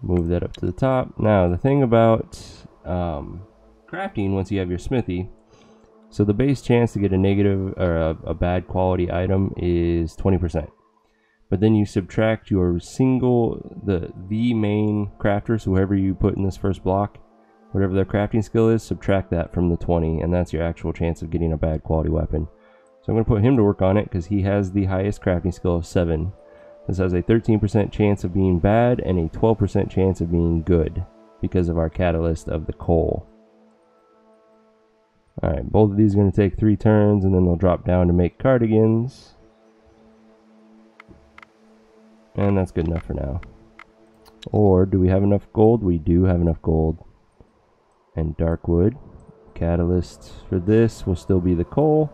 Move that up to the top. Now, the thing about crafting, once you have your smithy, so the base chance to get a negative or a bad quality item is 20%. But then you subtract your the main crafter, so whoever you put in this first block, whatever their crafting skill is, subtract that from the 20, and that's your actual chance of getting a bad quality weapon. So I'm going to put him to work on it because he has the highest crafting skill of 7. This has a 13% chance of being bad and a 12% chance of being good because of our catalyst of the coal. Alright, both of these are going to take 3 turns, and then they'll drop down to make cardigans. And that's good enough for now. Or do we have enough gold? We do have enough gold. And dark wood. Catalyst for this will still be the coal.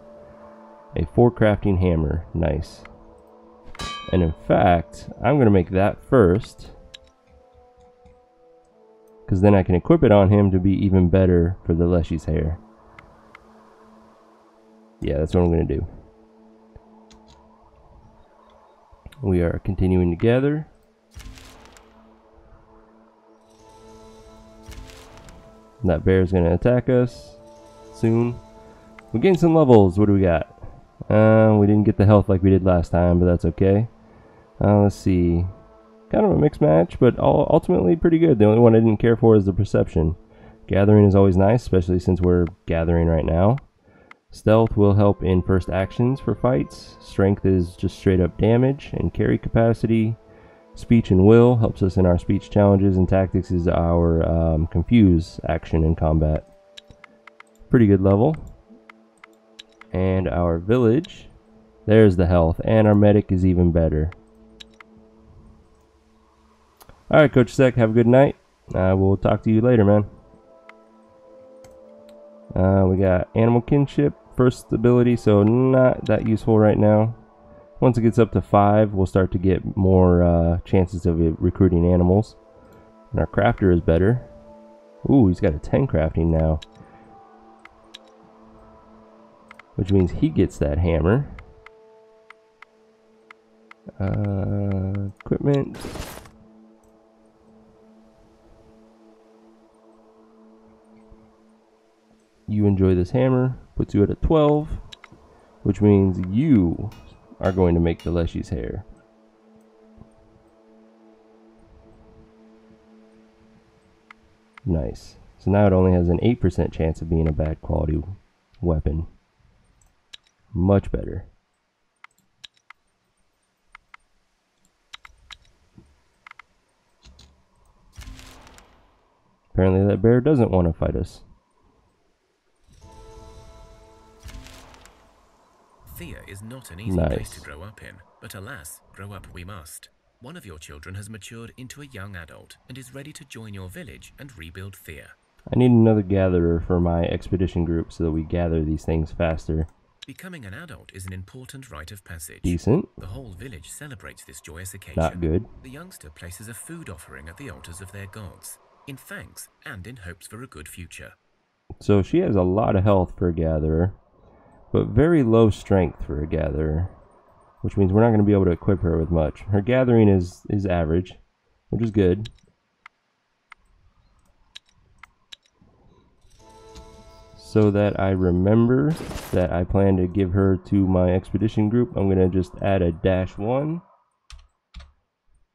A 4 crafting hammer. Nice. And in fact, I'm going to make that first, because then I can equip it on him to be even better for the Leshy's hair. Yeah, that's what I'm going to do. We are continuing to gather. That bear is going to attack us soon. We gained some levels. What do we got? We didn't get the health like we did last time, but that's okay. Let's see. Kind of a mixed match, but ultimately pretty good. The only one I didn't care for is the perception. Gathering is always nice, especially since we're gathering right now. Stealth will help in first actions for fights. Strength is just straight up damage and carry capacity. Speech and will helps us in our speech challenges, and tactics is our confuse action in combat. Pretty good level. And our village, there's the health, and our medic is even better. Alright, Coach Sec, have a good night. We'll talk to you later, man. We got animal kinship, first ability, so not that useful right now. Once it gets up to 5, we'll start to get more chances of recruiting animals. And our crafter is better. Ooh, he's got a 10 crafting now, which means he gets that hammer. Equipment. You enjoy this hammer, puts you at a 12, which means you are going to make the Leshy's hair. Nice. So now it only has an 8% chance of being a bad quality weapon. Much better. Apparently that bear doesn't want to fight us. Thea is not an easy place to grow up in, but alas, grow up we must. One of your children has matured into a young adult and is ready to join your village and rebuild Thea. I need another gatherer for my expedition group so that we gather these things faster. Becoming an adult is an important rite of passage. Decent. The whole village celebrates this joyous occasion. Not good. The youngster places a food offering at the altars of their gods, in thanks and in hopes for a good future. So she has a lot of health for a gatherer, but very low strength for a gatherer, which means we're not going to be able to equip her with much. Her gathering is average, which is good. So that I remember that I plan to give her to my expedition group, I'm going to just add a -1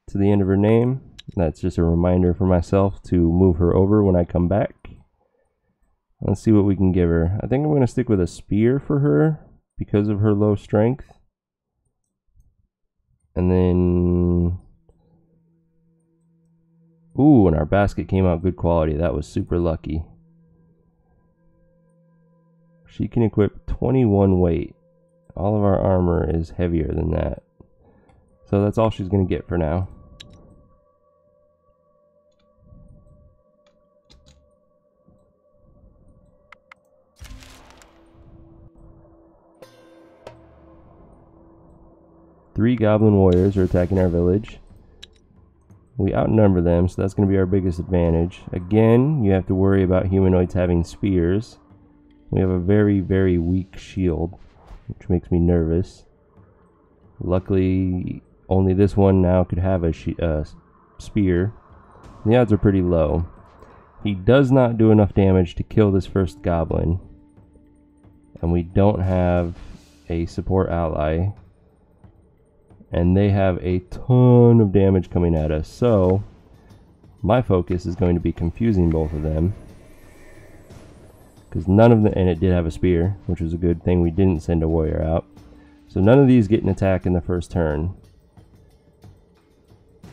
to the end of her name. That's just a reminder for myself to move her over when I come back. Let's see what we can give her. I think I'm going to stick with a spear for her because of her low strength. And then... Ooh, and our basket came out good quality. That was super lucky. She can equip 21 weight. All of our armor is heavier than that. So that's all she's going to get for now. Three goblin warriors are attacking our village. We outnumber them, so that's going to be our biggest advantage. Again, you have to worry about humanoids having spears. We have a very, very weak shield, which makes me nervous. Luckily, only this one now could have a spear. The odds are pretty low. He does not do enough damage to kill this first goblin. And we don't have a support ally. And they have a ton of damage coming at us. So, my focus is going to be confusing both of them. Because none of them, and it did have a spear, which was a good thing. We didn't send a warrior out. So none of these get an attack in the first turn.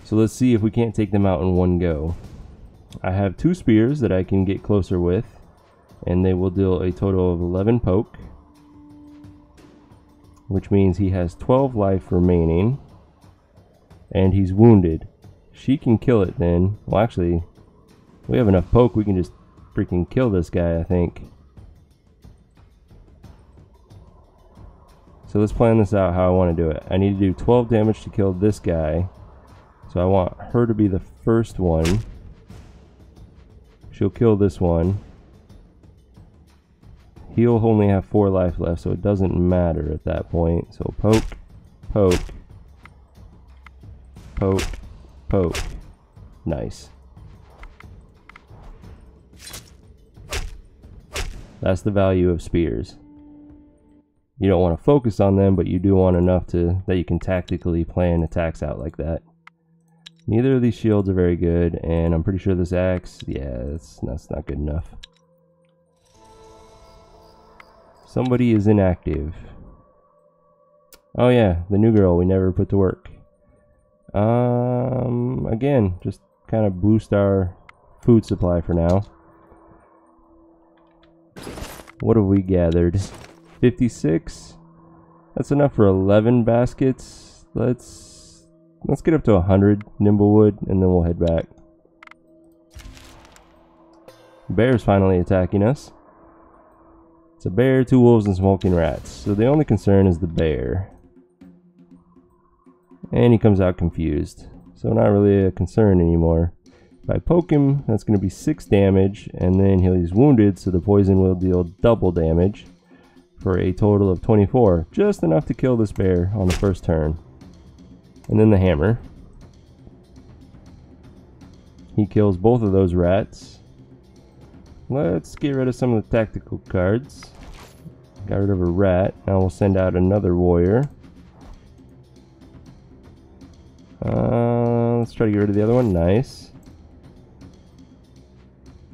So let's see if we can't take them out in one go. I have 2 spears that I can get closer with. And they will deal a total of 11 poke. Which means he has 12 life remaining. And he's wounded. She can kill it then. Well, actually, we have enough poke. We can just freaking kill this guy, I think. So let's plan this out how I want to do it. I need to do 12 damage to kill this guy. So I want her to be the first one. She'll kill this one. He'll only have 4 life left, so it doesn't matter at that point. So poke, poke, poke, poke. Nice. That's the value of spears. You don't want to focus on them, but you do want enough to that you can tactically plan attacks out like that. Neither of these shields are very good, and I'm pretty sure this axe, yeah, that's not good enough. Somebody is inactive. Oh yeah, the new girl we never put to work. Again, just kind of boost our food supply for now. What have we gathered? 56? That's enough for 11 baskets. Let's get up to 100 nimblewood and then we'll head back. Bear's finally attacking us. It's a bear, 2 wolves, and smoking rats. So the only concern is the bear. And he comes out confused. So not really a concern anymore. If I poke him, that's going to be 6 damage. And then he's wounded, so the poison will deal double damage. For a total of 24. Just enough to kill this bear on the first turn. And then the hammer. He kills both of those rats. Let's get rid of some of the tactical cards. Got rid of a rat. Now we'll send out another warrior. Let's try to get rid of the other one. Nice.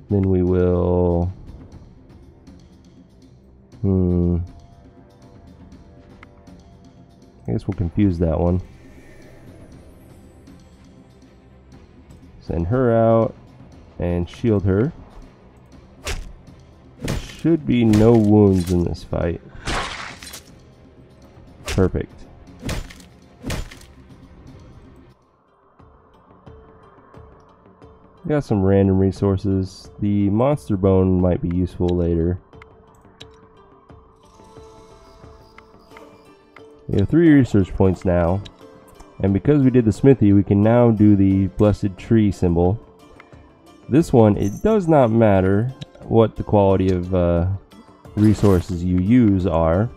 Then we will... I guess we'll confuse that one. Send her out and shield her. Should be no wounds in this fight. Perfect. Got some random resources. The monster bone might be useful later. We have 3 research points now. And because we did the smithy, we can now do the blessed tree symbol. This one, it does not matter what the quality of resources you use are.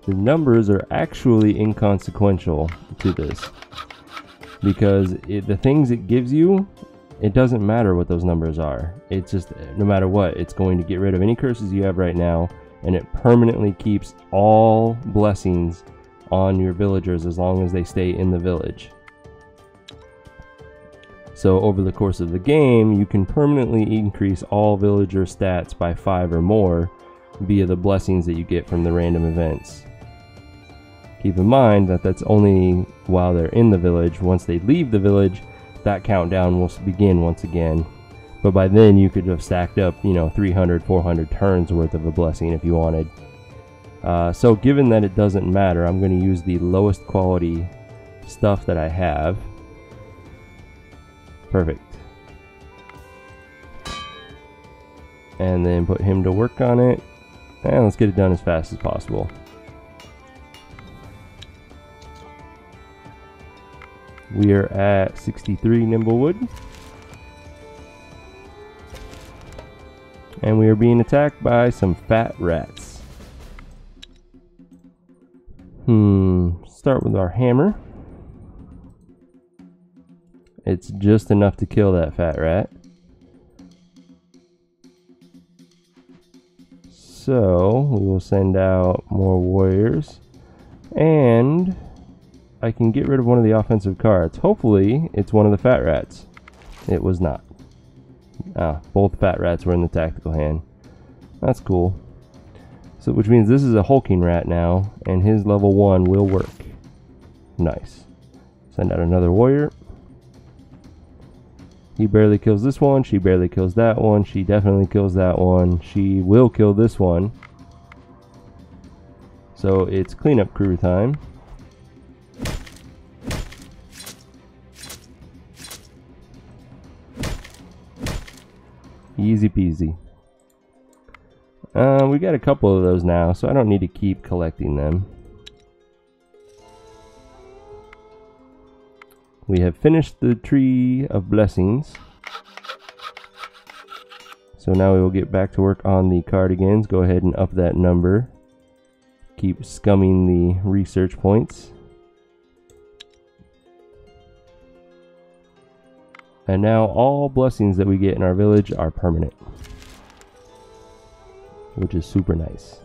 The numbers are actually inconsequential to this. Because the things it gives you, it doesn't matter what those numbers are. It's just, no matter what, it's going to get rid of any curses you have right now. And it permanently keeps all blessings on your villagers as long as they stay in the village. So over the course of the game, you can permanently increase all villager stats by 5 or more via the blessings that you get from the random events. Keep in mind that that's only while they're in the village. Once they leave the village, that countdown will begin once again. But by then you could have stacked up, 300, 400 turns worth of a blessing if you wanted. So given that it doesn't matter, I'm going to use the lowest quality stuff that I have. Perfect. And then put him to work on it. And let's get it done as fast as possible. We are at 63 Nimblewood. And we are being attacked by some fat rats. Start with our hammer. It's just enough to kill that fat rat. So we will send out more warriors. And I can get rid of one of the offensive cards. Hopefully it's one of the fat rats. It was not. Both fat rats were in the tactical hand. That's cool. So which means this is a hulking rat now, and his level 1 will work. Nice. Send out another warrior. He barely kills this one, she barely kills that one, she definitely kills that one, she will kill this one. So it's cleanup crew time. Easy peasy. We got a couple of those now, so I don't need to keep collecting them. We have finished the tree of blessings. So now we will get back to work on the cardigans. Go ahead and up that number. Keep scumming the research points. And now all blessings that we get in our village are permanent, which is super nice.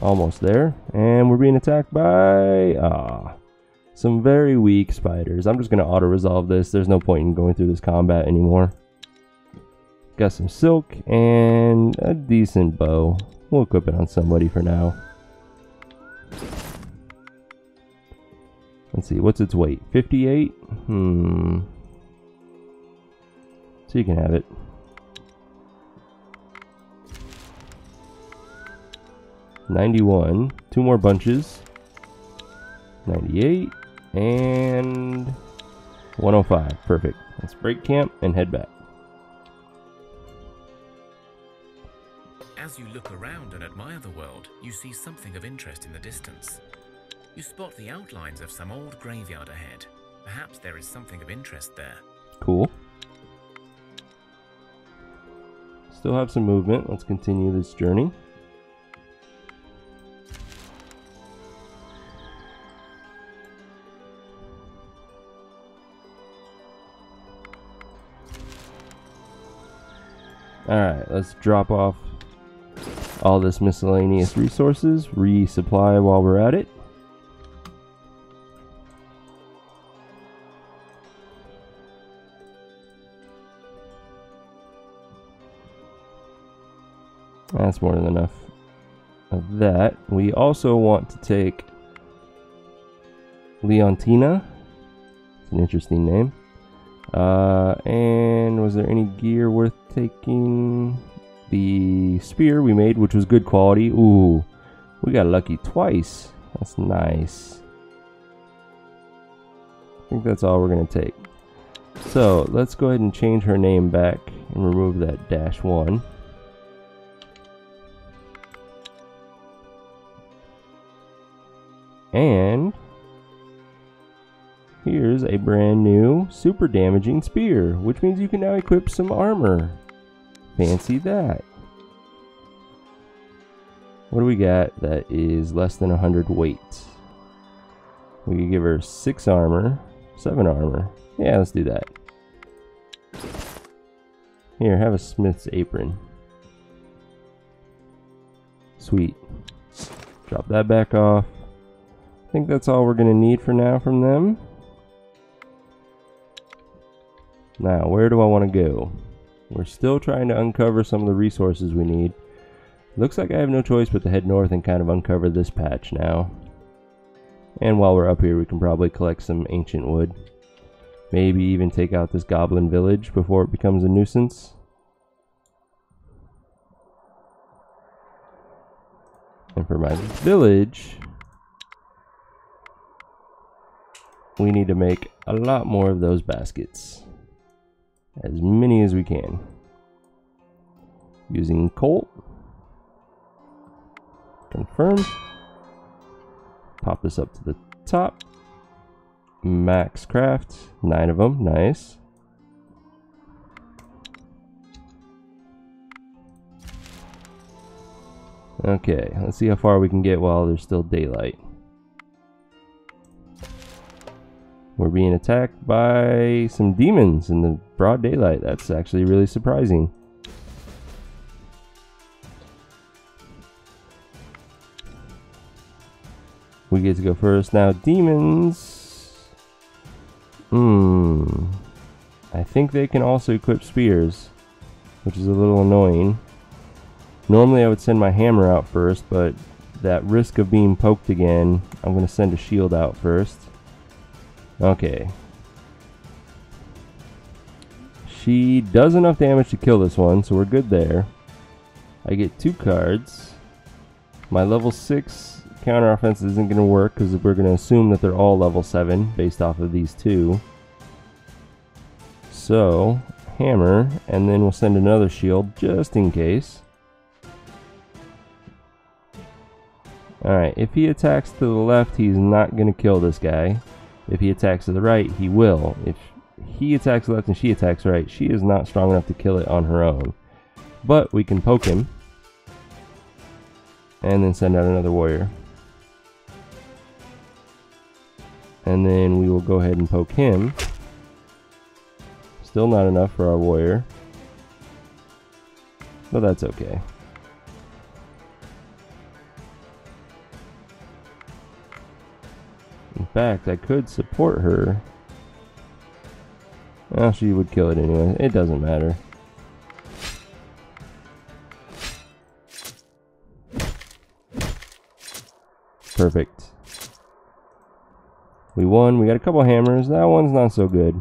Almost there, and we're being attacked by some very weak spiders. I'm just going to auto-resolve this. There's no point in going through this combat anymore. Got some silk and a decent bow. We'll equip it on somebody for now. Let's see, what's its weight? 58? So you can have it. $91. 2 more bunches. $98 and $105. Perfect. Let's break camp and head back. As you look around and admire the world, you see something of interest in the distance. You spot the outlines of some old graveyard ahead. Perhaps there is something of interest there. Cool. Still have some movement. Let's continue this journey. Alright, let's drop off all this miscellaneous resources, resupply while we're at it. That's more than enough of that. We also want to take Leontina. It's an interesting name. And was there any gear worth taking? The spear we made, which was good quality. Ooh, we got lucky twice. That's nice. I think that's all we're going to take. So let's go ahead and change her name back and remove that -1. And here's a brand new super damaging spear, which means you can now equip some armor. Fancy that. What do we got that is less than 100 weight? We can give her 6 armor, 7 armor. Yeah, let's do that. Here, have a smith's apron. Sweet. Drop that back off. I think that's all we're going to need for now from them. Now, where do I want to go? We're still trying to uncover some of the resources we need. Looks like I have no choice but to head north and kind of uncover this patch now. And while we're up here, we can probably collect some ancient wood. Maybe even take out this goblin village before it becomes a nuisance. And for my village, we need to make a lot more of those baskets. As many as we can. Using coal. Confirm. Pop this up to the top. Max craft. 9 of them. Nice. Okay, let's see how far we can get while there's still daylight. We're being attacked by some demons in the broad daylight. That's actually really surprising. We get to go first. Now, demons... I think they can also equip spears, which is a little annoying. Normally I would send my hammer out first, but that risk of being poked again, I'm going to send a shield out first. Okay. She does enough damage to kill this one, so we're good there. I get 2 cards. My level 6 counter offense isn't going to work because we're going to assume that they're all level 7 based off of these 2. So, hammer, and then we'll send another shield just in case. Alright, if he attacks to the left, he's not going to kill this guy. If he attacks to the right, he will. If he attacks left and she attacks right, she is not strong enough to kill it on her own. But we can poke him. And then send out another warrior. And then we will go ahead and poke him. Still not enough for our warrior. But that's okay. In fact, I could support her. Well, she would kill it anyway. It doesn't matter. Perfect. We won. We got a couple hammers. That one's not so good.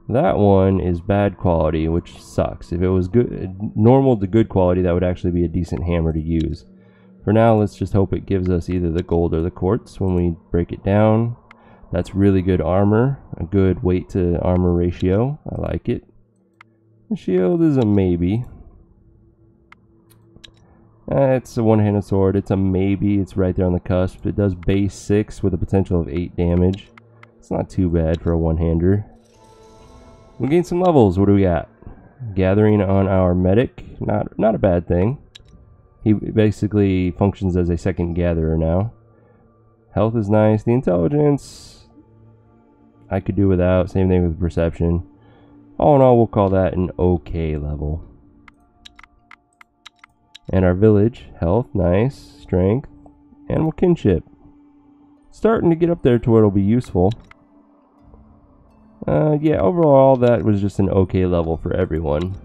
That one is bad quality, which sucks. If it was good, normal to good quality, that would actually be a decent hammer to use. For now, let's just hope it gives us either the gold or the quartz when we break it down. That's really good armor, a good weight to armor ratio. I like it. The shield is a maybe. It's a one-handed sword. It's a maybe. It's right there on the cusp. It does base 6 with a potential of 8 damage. It's not too bad for a one-hander. We gained some levels. What do we got? Gathering on our medic. Not a bad thing. He basically functions as a second gatherer now. Health is nice. The intelligence I could do without. Same thing with perception. All in all, we'll call that an okay level. And our village. Health, nice. Strength. Animal kinship. Starting to get up there to where it'll be useful. Yeah, overall that was just an okay level for everyone.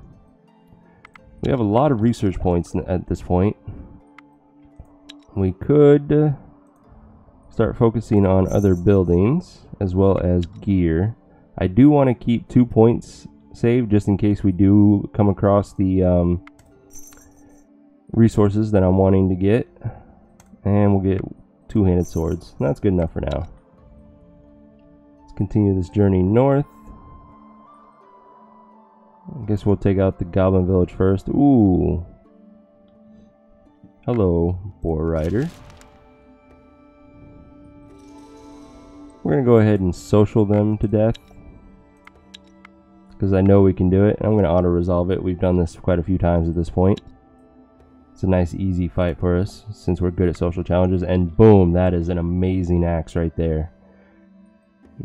We have a lot of research points at this point. We could start focusing on other buildings as well as gear. I do want to keep 2 points saved just in case we do come across the resources that I'm wanting to get. And we'll get 2-handed swords. That's good enough for now. Continue this journey north. I guess we'll take out the goblin village first. Ooh. Hello, boar rider. We're gonna go ahead and social them to death because I know we can do it. I'm gonna auto resolve it. We've done this quite a few times at this point. It's a nice easy fight for us since we're good at social challenges. And boom, that is an amazing axe right there.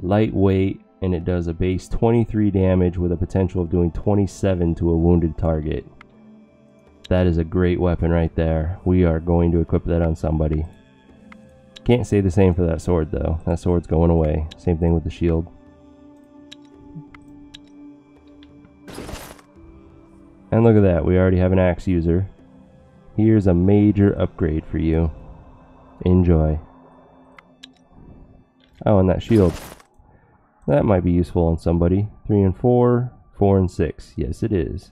Lightweight, and it does a base 23 damage with a potential of doing 27 to a wounded target. That is a great weapon right there. We are going to equip that on somebody. Can't say the same for that sword though. That sword's going away. Same thing with the shield. And look at that, we already have an axe user. Here's a major upgrade for you. Enjoy. Oh, and that shield. That might be useful on somebody. 3 and 4, 4 and 6. Yes, it is.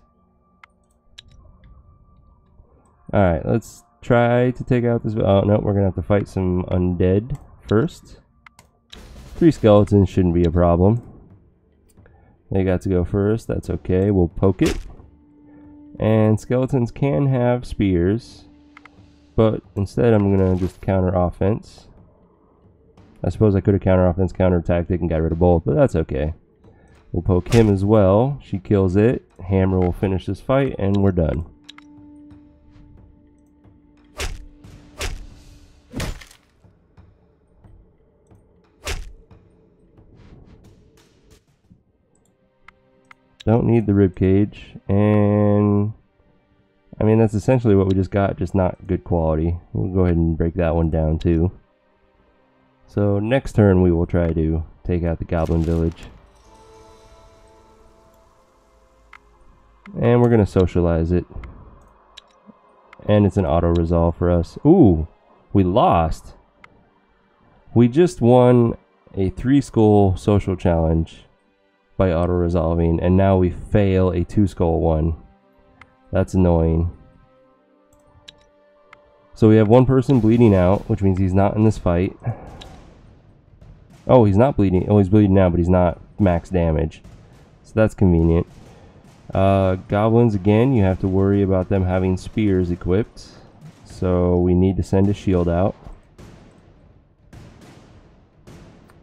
Alright, let's try to take out this. Oh, no, we're going to have to fight some undead first. 3 skeletons shouldn't be a problem. They got to go first. That's okay. We'll poke it. And skeletons can have spears. But instead, I'm going to just counter offense. I suppose I could have counter offense, counter tactic, and got rid of both, but that's okay. We'll poke him as well. She kills it. Hammer will finish this fight, and we're done. Don't need the rib cage, and I mean that's essentially what we just got, just not good quality. We'll go ahead and break that one down too. So next turn we will try to take out the goblin village. And we're gonna socialize it. And it's an auto resolve for us. Ooh, we lost. We just won a 3 skull social challenge by auto resolving, and now we fail a 2 skull one. That's annoying. So we have one person bleeding out, which means he's not in this fight. Oh, he's not bleeding. Oh, he's bleeding now, but he's not max damage. So that's convenient. Goblins, again, you have to worry about them having spears equipped. So we need to send a shield out.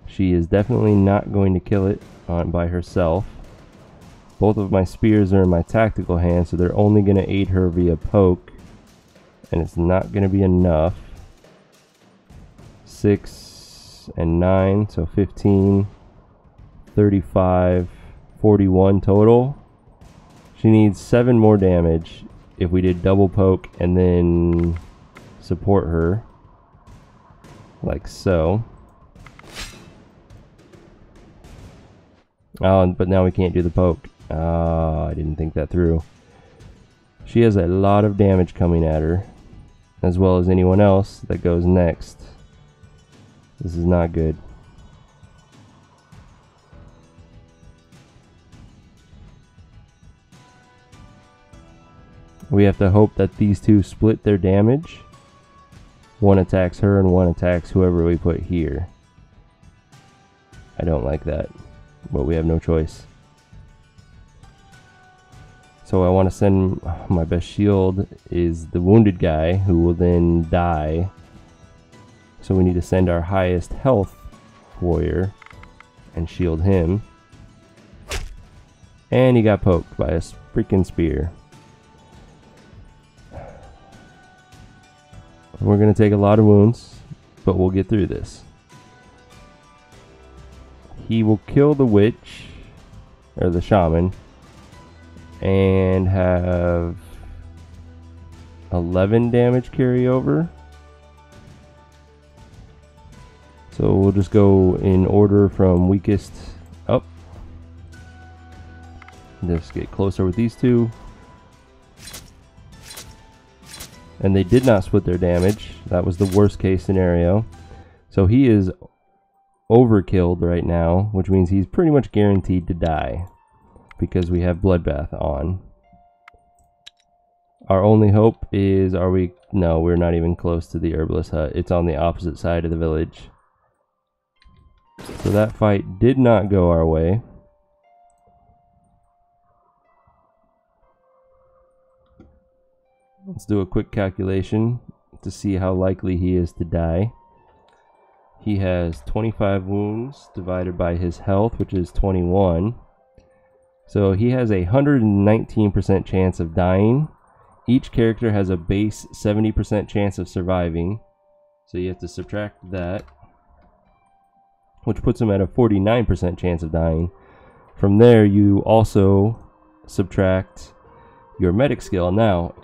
She is definitely not going to kill it by herself. Both of my spears are in my tactical hand, so they're only going to aid her via poke. And it's not going to be enough. 6 and 9, so 15, 35, 41 total. She needs 7 more damage if we did double poke and then support her. Like so. Oh, but now we can't do the poke. I didn't think that through. She has a lot of damage coming at her, as well as anyone else that goes next. This is not good. We have to hope that these two split their damage. One attacks her and one attacks whoever we put here. I don't like that, but we have no choice. So I want to send, my best shield is the wounded guy who will then die. So we need to send our highest health warrior and shield him. And he got poked by a freaking spear. We're going to take a lot of wounds, but we'll get through this. He will kill the witch, or the shaman, and have 11 damage carryover. So we'll just go in order from weakest up. Just get closer with these two. And they did not split their damage. That was the worst case scenario. So he is overkilled right now, which means he's pretty much guaranteed to die because we have Bloodbath on. Our only hope is, no, we're not even close to the herbalist hut. It's on the opposite side of the village. So that fight did not go our way. Let's do a quick calculation to see how likely he is to die. He has 25 wounds divided by his health, which is 21. So he has a 119% chance of dying. Each character has a base 70% chance of surviving. So you have to subtract that, which puts him at a 49% chance of dying. From there, you also subtract your medic skill. Now,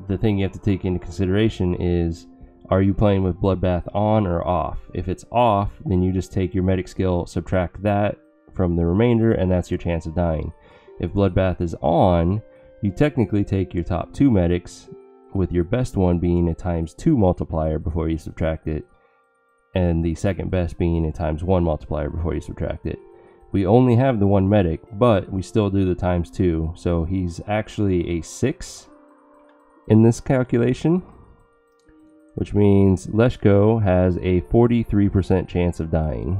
the thing you have to take into consideration is, are you playing with Bloodbath on or off? If it's off, then you just take your medic skill, subtract that from the remainder, and that's your chance of dying. If Bloodbath is on, You technically take your top 2 medics, with your best one being a ×2 multiplier before you subtract it, and the second best being a ×1 multiplier before you subtract it. We only have the 1 medic, but we still do the ×2, so he's actually a 6 in this calculation, which means Leshko has a 43% chance of dying.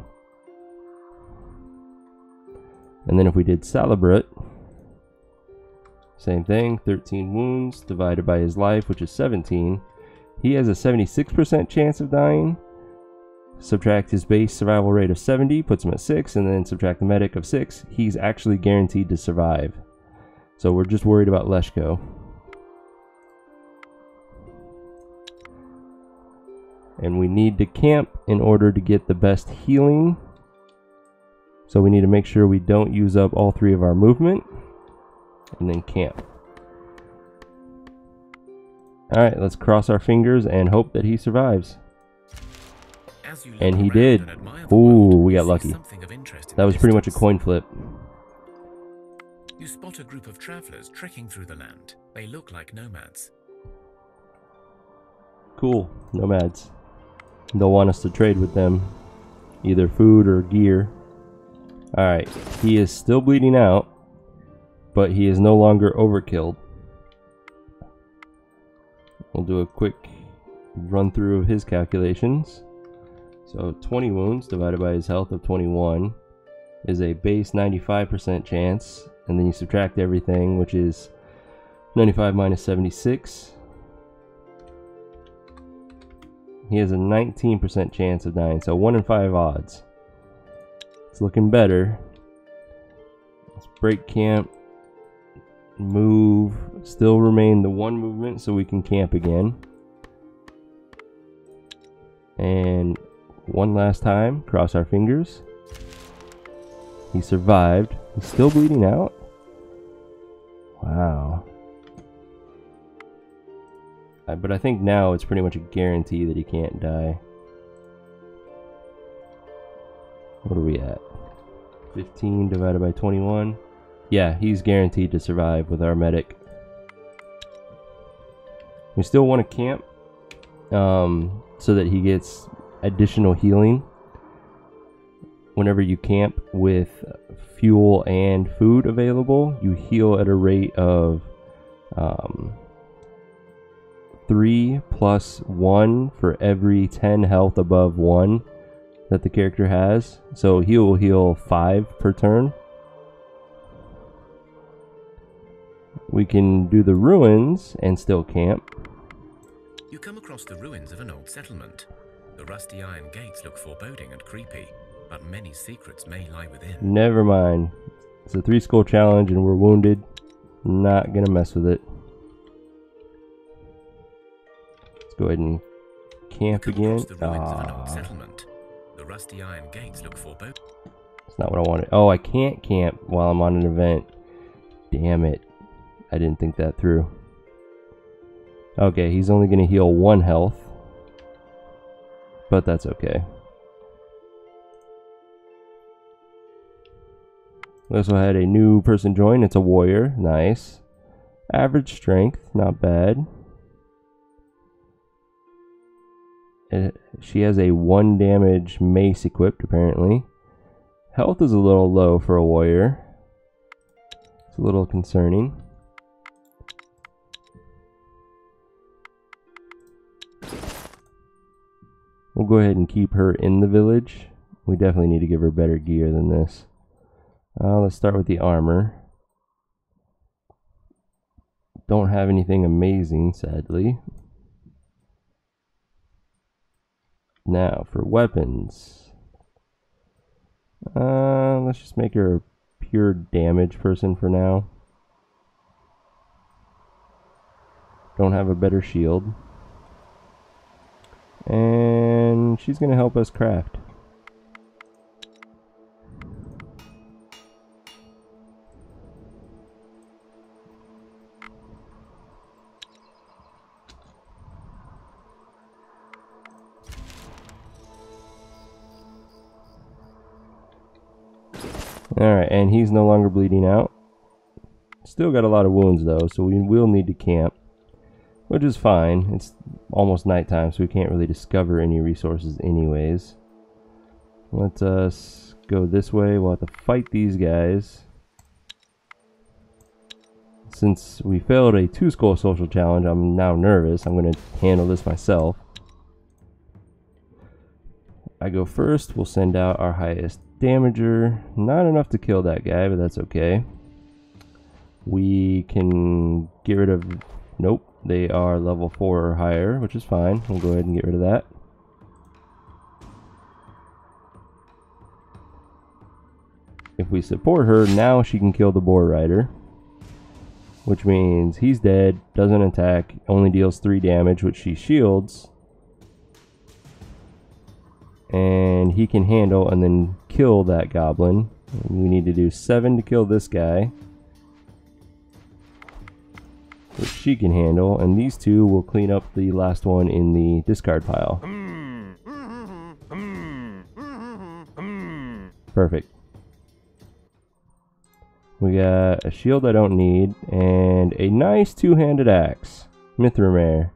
And then if we did Salabrit, same thing, 13 wounds divided by his life, which is 17. He has a 76% chance of dying. Subtract his base survival rate of 70, puts him at 6, and then subtract the medic of 6. He's actually guaranteed to survive. So we're just worried about Leshko. And we need to camp in order to get the best healing. So we need to make sure we don't use up all 3 of our movement. And then camp. Alright, let's cross our fingers and hope that he survives. And he did. Ooh, we got lucky. That was pretty much a coin flip. You spot a group of travelers trekking through the land. They look like nomads. Cool, nomads. They'll want us to trade with them. Either food or gear. Alright, he is still bleeding out, but he is no longer overkilled. We'll do a quick run through of his calculations. So 20 wounds divided by his health of 21 is a base 95% chance, and then you subtract everything, which is 95 minus 76. He has a 19% chance of dying, so 1 in 5 odds. It's looking better. Let's break camp. Move, still remain the 1 movement so we can camp again. And one last time, cross our fingers. He survived. He's still bleeding out. Wow. But I think now it's pretty much a guarantee that he can't die. What are we at? 15 divided by 21. Yeah, he's guaranteed to survive with our medic. We still want to camp so that he gets additional healing. Whenever you camp with fuel and food available, you heal at a rate of 3 plus 1 for every 10 health above 1 that the character has. So he will heal 5 per turn. We can do the ruins and still camp. You come across the ruins of an old settlement. The rusty iron gates look foreboding and creepy, but many secrets may lie within. Never mind. It's a 3 skull challenge and we're wounded. Not gonna mess with it. Let's go ahead and camp again. The ruins of an old settlement. The rusty iron gates look foreboding. That's not what I wanted. Oh, I can't camp while I'm on an event. Damn it. I didn't think that through. Okay, he's only going to heal 1 health. But that's okay. We also had a new person join. It's a warrior. Nice. Average strength. Not bad. She has a 1 damage mace equipped, apparently. Health is a little low for a warrior. It's a little concerning. We'll go ahead and keep her in the village. We definitely need to give her better gear than this. Let's start with the armor. Don't have anything amazing, sadly. Now, for weapons. Let's just make her a pure damage person for now. Don't have a better shield. And she's going to help us craft. Alright, and he's no longer bleeding out. Still got a lot of wounds though, so we will need to camp, which is fine. It's almost nighttime, so we can't really discover any resources anyways. Let us go this way. We'll have to fight these guys. Since we failed a 2-skull social challenge, I'm now nervous. I'm going to handle this myself. I go first. We'll send out our highest damager. Not enough to kill that guy, but that's okay. We can get rid of... Nope, they are level 4 or higher, which is fine. We'll go ahead and get rid of that. If we support her, now she can kill the boar rider. Which means he's dead, doesn't attack, only deals 3 damage, which she shields. And he can handle and then kill that goblin. We need to do 7 to kill this guy, which she can handle, and these 2 will clean up the last one in the discard pile. Perfect. We got a shield I don't need, and a nice 2-handed axe. Mithramare.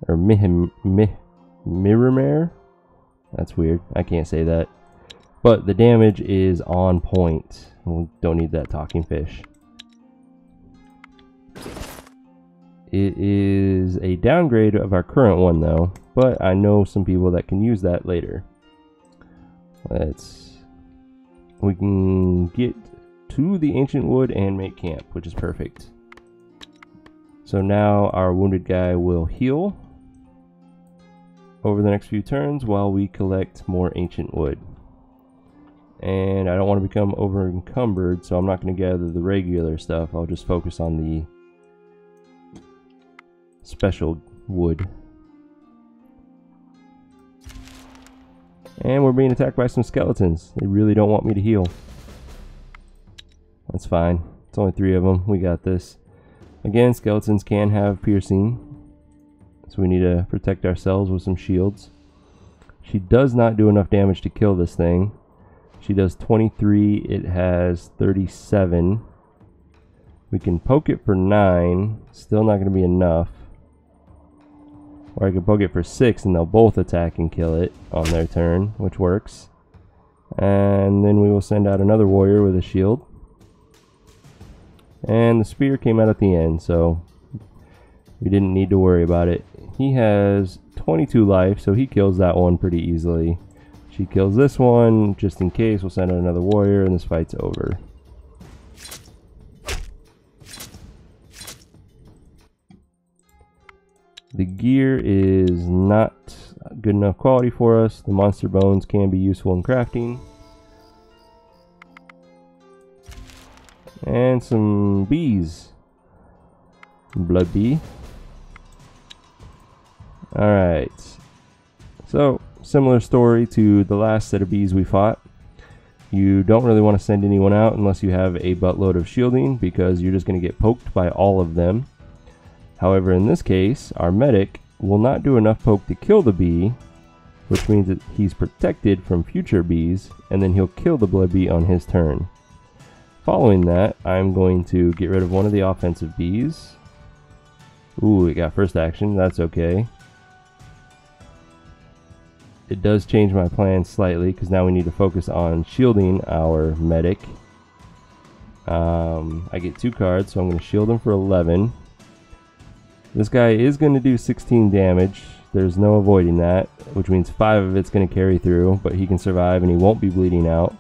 Or Mirrormare? That's weird. I can't say that. But the damage is on point. We don't need that talking fish. It is a downgrade of our current one though, but I know some people that can use that later. We can get to the ancient wood and make camp, which is perfect. So now our wounded guy will heal over the next few turns while we collect more ancient wood. And I don't want to become over encumbered, so I'm not going to gather the regular stuff. I'll just focus on the special wood. And we're being attacked by some skeletons. They really don't want me to heal. That's fine. It's only 3 of them. We got this. Again, skeletons can have piercing, so we need to protect ourselves with some shields. She does not do enough damage to kill this thing. She does 23. It has 37. We can poke it for 9. Still not going to be enough. Or I can poke it for 6 and they'll both attack and kill it on their turn, which works. And then we will send out another warrior with a shield. And the spear came out at the end, so we didn't need to worry about it. He has 22 life, so he kills that one pretty easily. She kills this one, just in case. We'll send out another warrior, and this fight's over. The gear is not good enough quality for us. The monster bones can be useful in crafting. And some bees. Blood bee. Alright. So, similar story to the last set of bees we fought. You don't really want to send anyone out unless you have a buttload of shielding, because you're just going to get poked by all of them. However, in this case, our medic will not do enough poke to kill the bee, which means that he's protected from future bees, and then he'll kill the blood bee on his turn. Following that, I'm going to get rid of one of the offensive bees. Ooh, it got first action. That's okay. It does change my plan slightly, because now we need to focus on shielding our medic. I get 2 cards, so I'm going to shield him for 11. This guy is going to do 16 damage. There's no avoiding that, which means 5 of it's going to carry through, but he can survive and he won't be bleeding out.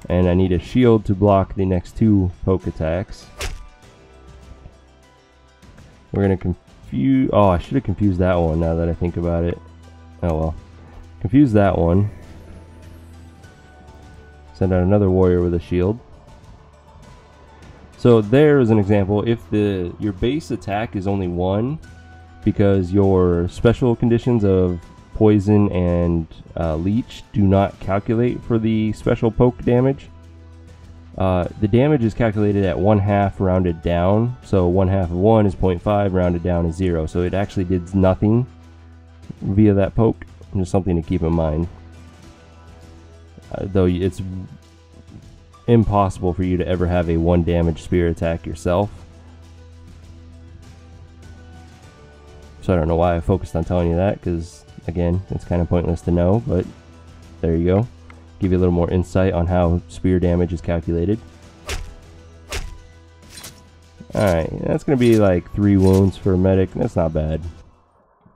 And I need a shield to block the next 2 poke attacks. We're going to confuse... Oh, I should have confused that one now that I think about it. Oh well. Confuse that one. Send out another warrior with a shield. So there is an example. If your base attack is only 1, because your special conditions of poison and leech do not calculate for the special poke damage, the damage is calculated at 1/2 rounded down. So 1/2 of 1 is 0.5, rounded down is 0. So it actually did nothing via that poke. Just something to keep in mind. Though it's impossible for you to ever have a 1 damage spear attack yourself. So I don't know why I focused on telling you that, because again, it's kind of pointless to know, but there you go. Give you a little more insight on how spear damage is calculated. Alright, that's going to be like 3 wounds for a medic. That's not bad.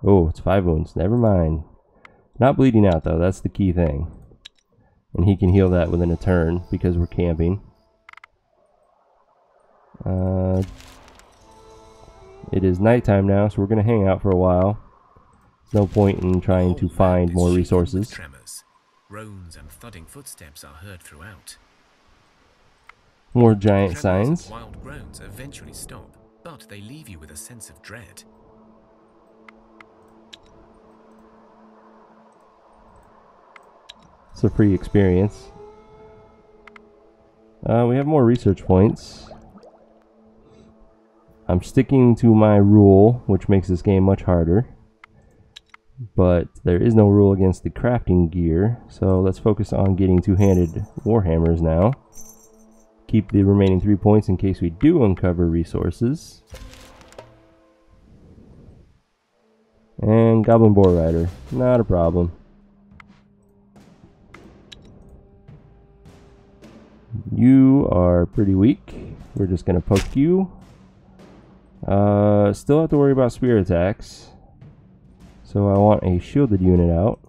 Oh, it's 5 wounds. Never mind. Not bleeding out though, that's the key thing. And he can heal that within a turn because we're camping. It is nighttime now, so we're going to hang out for a while. No point in trying to find more resources. Tremors. Groans and thudding footsteps are heard throughout. More giant signs. Wild groans eventually stop, but they leave you with a sense of dread. It's a free experience. We have more research points. I'm sticking to my rule, which makes this game much harder. But there is no rule against the crafting gear, so let's focus on getting 2-handed warhammers now. Keep the remaining 3 points in case we do uncover resources. And Goblin Boar Rider, not a problem. You are pretty weak. We're just going to poke you. Still have to worry about spear attacks. So I want a shielded unit out.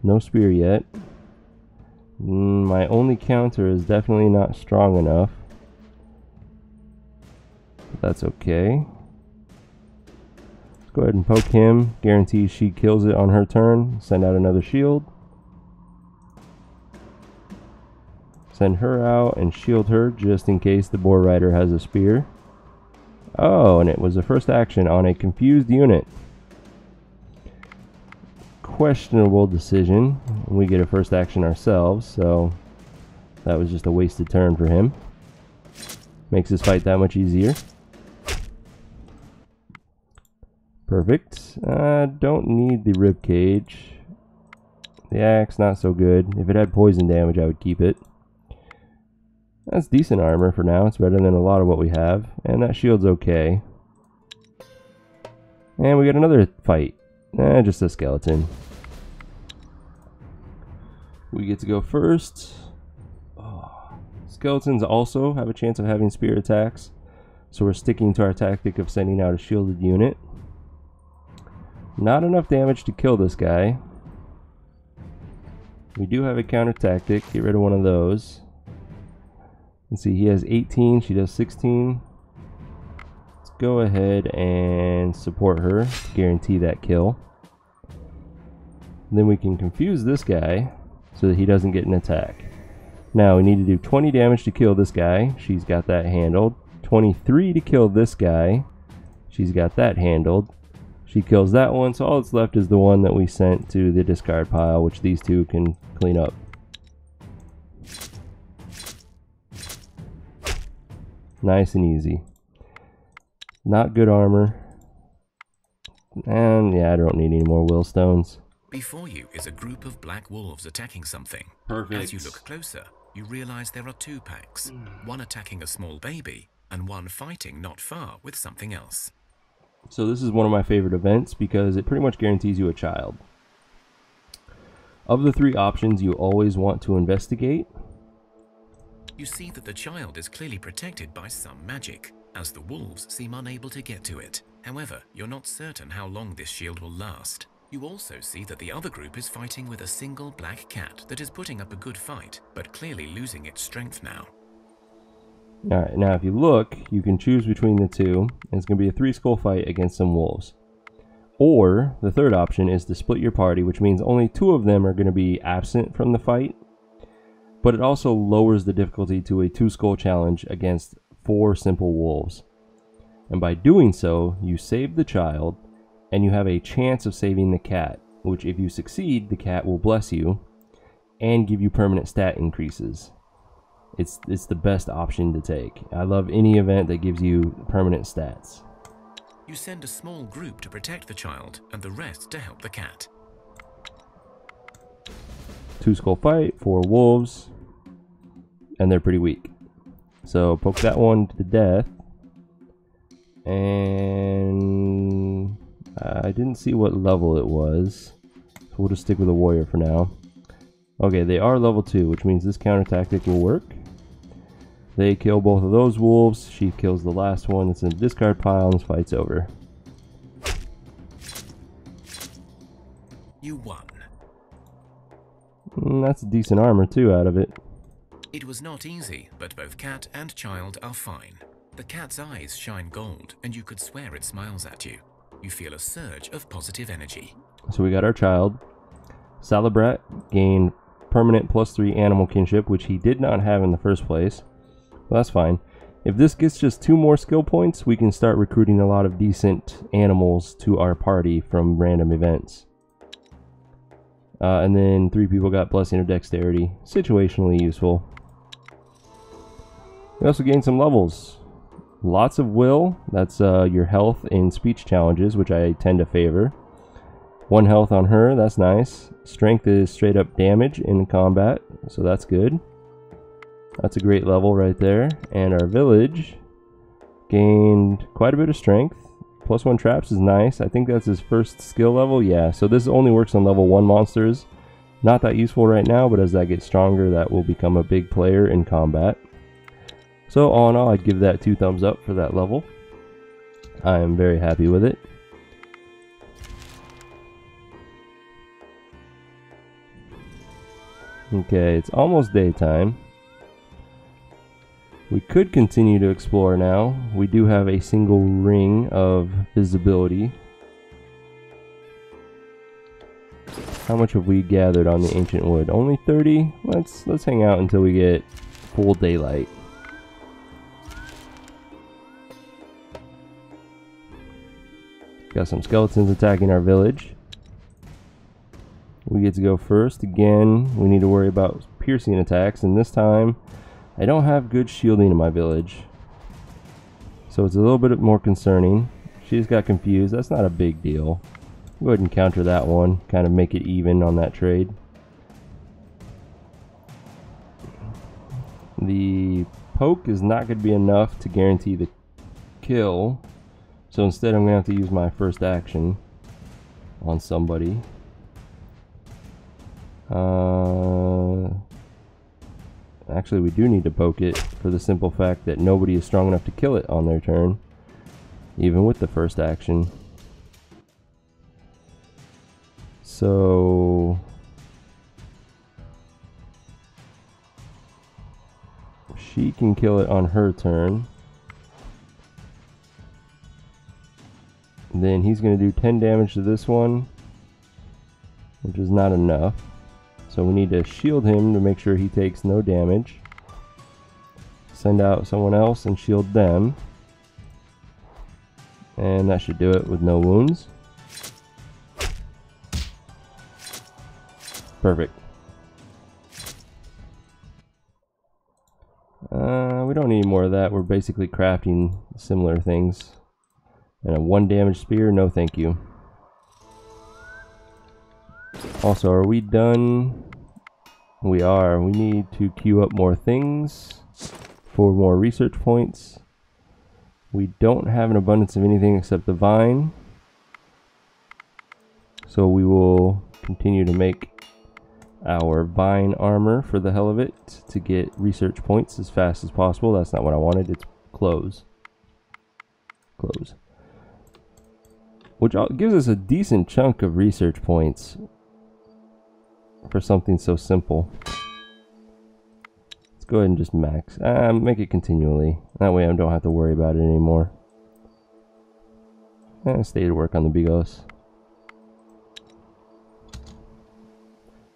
No spear yet. My only counter is definitely not strong enough. But that's okay. Let's go ahead and poke him. Guarantees she kills it on her turn. Send out another shield. Send her out and shield her just in case the Boar Rider has a spear. Oh, and it was the first action on a confused unit. Questionable decision. We get a first action ourselves, so that was just a wasted turn for him. Makes this fight that much easier. Perfect. Don't need the rib cage. The axe, not so good. If it had poison damage, I would keep it. That's decent armor for now. It's better than a lot of what we have. And that shield's okay. And we got another fight. Just a skeleton. We get to go first. Oh. Skeletons also have a chance of having spear attacks. So we're sticking to our tactic of sending out a shielded unit. Not enough damage to kill this guy. We do have a counter tactic. Get rid of one of those. Let's see, he has 18, she does 16. Let's go ahead and support her to guarantee that kill. Then we can confuse this guy so that he doesn't get an attack. Now we need to do 20 damage to kill this guy. She's got that handled. 23 to kill this guy. She's got that handled. She kills that one, so all that's left is the one that we sent to the discard pile, which these two can clean up. Nice and easy. Not good armor. And yeah, I don't need any more will stones. Before you is a group of black wolves attacking something. Perfect. As you look closer, you realize there are 2 packs. One attacking a small baby, and one fighting not far with something else. So this is one of my favorite events because it pretty much guarantees you a child. Of the 3 options you always want to investigate, you see that the child is clearly protected by some magic, as the wolves seem unable to get to it. However, you're not certain how long this shield will last. You also see that the other group is fighting with a single black cat that is putting up a good fight, but clearly losing its strength now. Alright, now if you look, you can choose between the 2, and it's going to be a 3-skull fight against some wolves. Or, the third option is to split your party, which means only 2 of them are going to be absent from the fight. But it also lowers the difficulty to a 2-skull challenge against 4 simple wolves. And by doing so, you save the child, and you have a chance of saving the cat, which if you succeed, the cat will bless you, and give you permanent stat increases. It's the best option to take. I love any event that gives you permanent stats. You send a small group to protect the child, and the rest to help the cat. 2-skull fight, 4 wolves. and they're pretty weak. So poke that one to death. And I didn't see what level it was, so we'll just stick with a warrior for now. Okay, they are level 2, which means this counter tactic will work. They kill both of those wolves. She kills the last one that's in the discard pile, and this fight's over. You won. That's decent armor too out of it. It was not easy, but both cat and child are fine. The cat's eyes shine gold, and you could swear it smiles at you. You feel a surge of positive energy. So we got our child. Salabrat gained permanent +3 animal kinship, which he did not have in the first place. Well, that's fine. If this gets just 2 more skill points, we can start recruiting a lot of decent animals to our party from random events. And then 3 people got Blessing of Dexterity. Situationally useful. We also gained some levels. Lots of will. That's your health in speech challenges, which I tend to favor. 1 health on her. That's nice. Strength is straight up damage in combat, so that's good. That's a great level right there. And our village gained quite a bit of strength. +1 traps is nice. I think that's his first skill level. Yeah, so this only works on level 1 monsters. Not that useful right now, but as that gets stronger, that will become a big player in combat. So all in all, I'd give that 2 thumbs up for that level. I am very happy with it. Okay, it's almost daytime. We could continue to explore now. We do have a single ring of visibility. How much have we gathered on the ancient wood? Only 30? Let's hang out until we get full daylight. Got some skeletons attacking our village. We get to go first. Again, we need to worry about piercing attacks, and this time I don't have good shielding in my village, so it's a little bit more concerning. She just got confused. That's not a big deal. Go ahead and counter that one, kind of make it even on that trade. The poke is not going to be enough to guarantee the kill, so instead I'm going to have to use my first action on somebody. Actually, we do need to poke it for the simple fact that nobody is strong enough to kill it on their turn, even with the first action. So she can kill it on her turn. Then he's going to do 10 damage to this one, which is not enough. So we need to shield him to make sure he takes no damage. Send out someone else and shield them. And that should do it with no wounds. Perfect. We don't need more of that. We're basically crafting similar things. And a 1 damage spear, no thank you. Also, are we done? We are. We need to queue up more things for more research points. We don't have an abundance of anything except the vine. So we will continue to make our vine armor for the hell of it to get research points as fast as possible. That's not what I wanted. It's close. Close. Which gives us a decent chunk of research points for something so simple. Let's go ahead and just max. Make it continually. That way I don't have to worry about it anymore. Stay to work on the Bigos.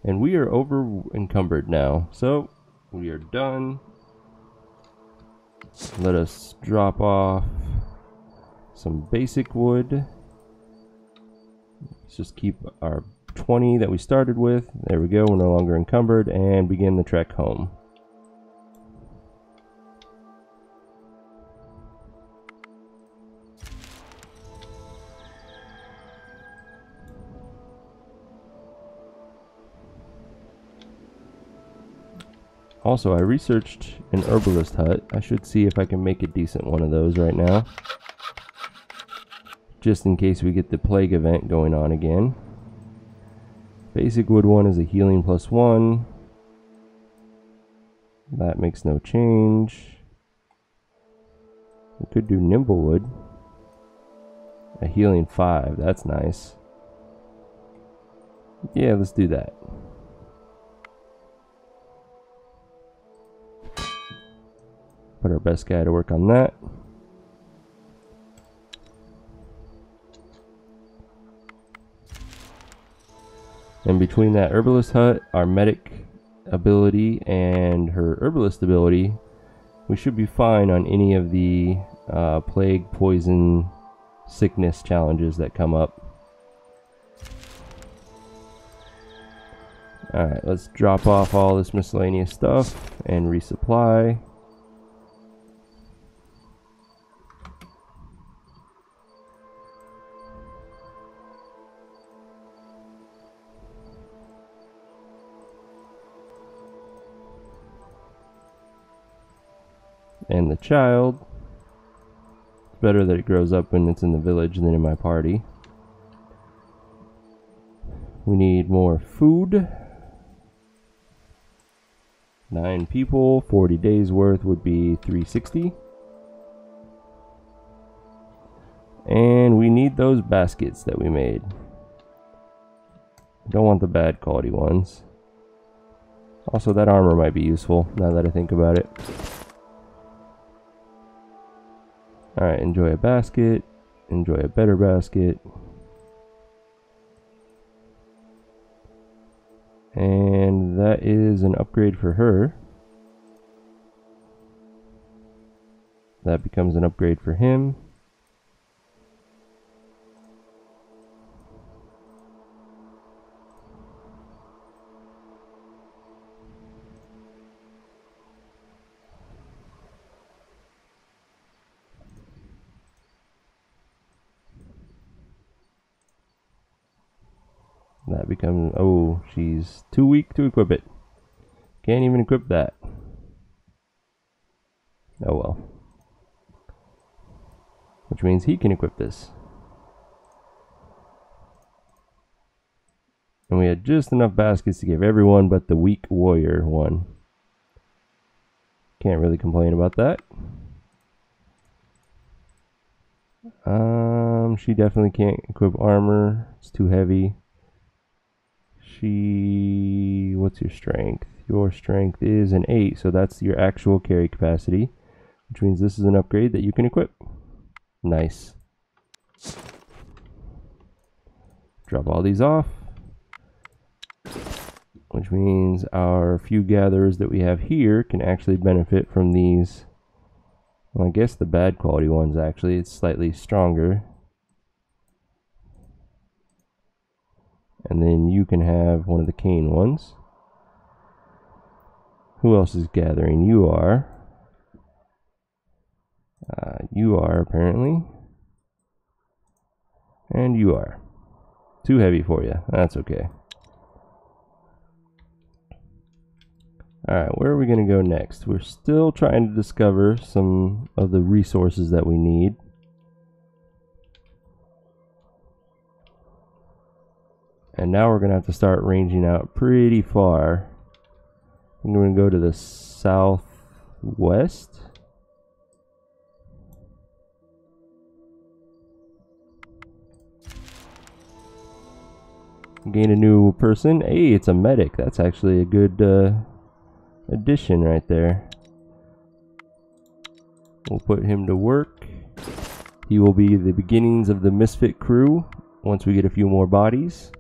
And we are over encumbered now. So we are done. Let us drop off some basic wood. Let's just keep our 20 that we started with. There we go, we're no longer encumbered, and begin the trek home. Also, I researched an herbalist hut. I should see if I can make a decent one of those right now, just in case we get the plague event going on again. Basic wood one is a healing +1. That makes no change. We could do nimble wood. A healing 5, that's nice. Yeah, let's do that. Put our best guy to work on that. And between that herbalist hut, our medic ability, and her herbalist ability, we should be fine on any of the plague, poison, sickness challenges that come up. Alright, let's drop off all this miscellaneous stuff and resupply. And the child, it's better that it grows up when it's in the village than in my party. We need more food. 9 people, 40 days worth would be 360. And we need those baskets that we made. Don't want the bad quality ones. Also, that armor might be useful now that I think about it. Alright, enjoy a basket, enjoy a better basket. And that is an upgrade for her. That becomes an upgrade for him. That becomes, oh, she's too weak to equip it. Can't even equip that. Oh well. Which means he can equip this. And we had just enough baskets to give everyone but the weak warrior one. Can't really complain about that. She definitely can't equip armor. It's too heavy. What's your strength? Your strength is an 8, so that's your actual carry capacity, which means this is an upgrade that you can equip. Nice. Drop all these off, which means our few gatherers that we have here can actually benefit from these. Well, I guess the bad quality ones actually, it's slightly stronger. And then you can have one of the cane ones. Who else is gathering? You are. You are apparently. And you are. Too heavy for you. That's okay. Alright, where are we going to go next? We're still trying to discover some of the resources that we need. And now we're going to have to start ranging out pretty far. I'm going to go to the southwest. Gain a new person. Hey, it's a medic. That's actually a good addition right there. We'll put him to work. He will be the beginnings of the misfit crew once we get a few more bodies.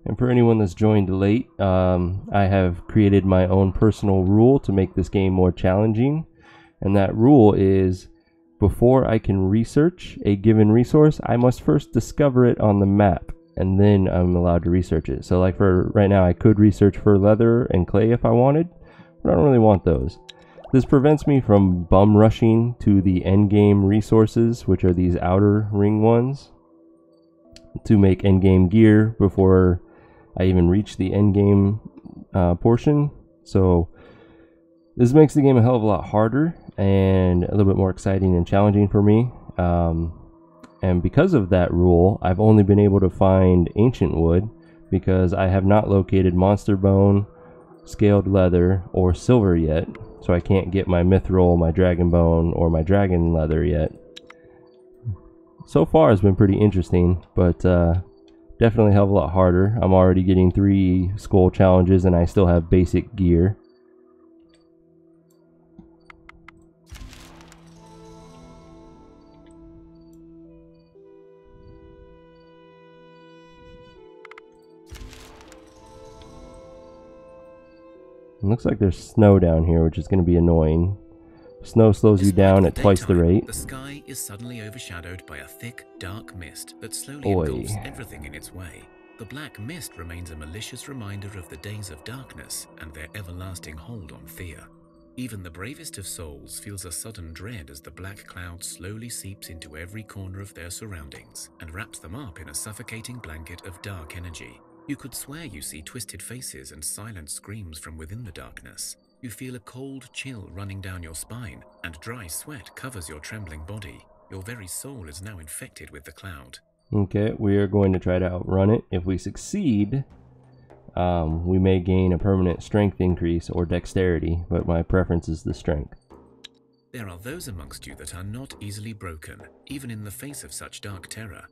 And for anyone that's joined late, I have created my own personal rule to make this game more challenging. And that rule is, before I can research a given resource, I must first discover it on the map. and then I'm allowed to research it. So like for right now, I could research for leather and clay if I wanted, but I don't really want those. This prevents me from bum rushing to the endgame resources, which are these outer ring ones, to make endgame gear before I even reach the endgame portion. So this makes the game a hell of a lot harder and a little bit more exciting and challenging for me. And because of that rule, I've only been able to find ancient wood because I have not located monster bone, scaled leather, or silver yet. So I can't get my mithril, my dragon bone, or my dragon leather yet. So far it's been pretty interesting, but definitely a hell of a lot harder. I'm already getting 3 skull challenges and I still have basic gear. It looks like there's snow down here, which is going to be annoying. Snow slows you down at twice the rate. The sky is suddenly overshadowed by a thick, dark mist that slowly engulfs everything in its way. The black mist remains a malicious reminder of the days of darkness and their everlasting hold on Thea. Even the bravest of souls feels a sudden dread as the black cloud slowly seeps into every corner of their surroundings and wraps them up in a suffocating blanket of dark energy. You could swear you see twisted faces and silent screams from within the darkness. You feel a cold chill running down your spine, and dry sweat covers your trembling body. Your very soul is now infected with the cloud. Okay, we are going to try to outrun it. If we succeed, we may gain a permanent strength increase or dexterity, but my preference is the strength. There are those amongst you that are not easily broken, even in the face of such dark terror.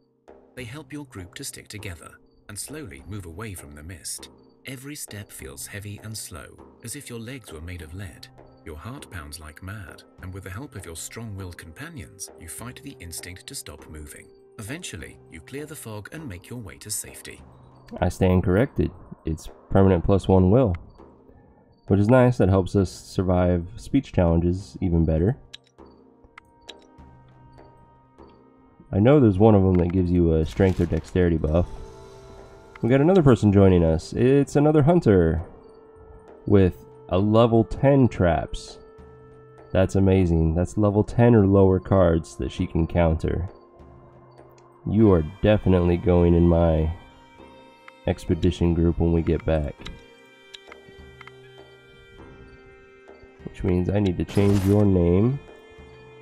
They help your group to stick together and slowly move away from the mist. Every step feels heavy and slow, as if your legs were made of lead. Your heart pounds like mad, and with the help of your strong-willed companions, you fight the instinct to stop moving. Eventually, you clear the fog and make your way to safety. I stand corrected. It's permanent +1 will, which is nice. That helps us survive speech challenges even better. I know there's one of them that gives you a strength or dexterity buff. We got another person joining us. It's another hunter with a level 10 traps. That's amazing. That's level 10 or lower cards that she can counter. You are definitely going in my expedition group when we get back. Which means I need to change your name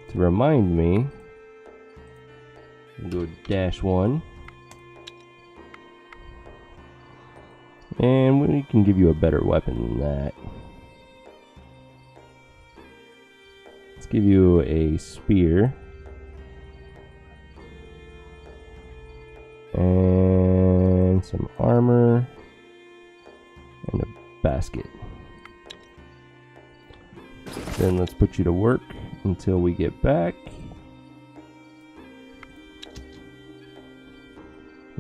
to remind me. Go -1. And we can give you a better weapon than that. Let's give you a spear. And some armor. And a basket. Then let's put you to work until we get back.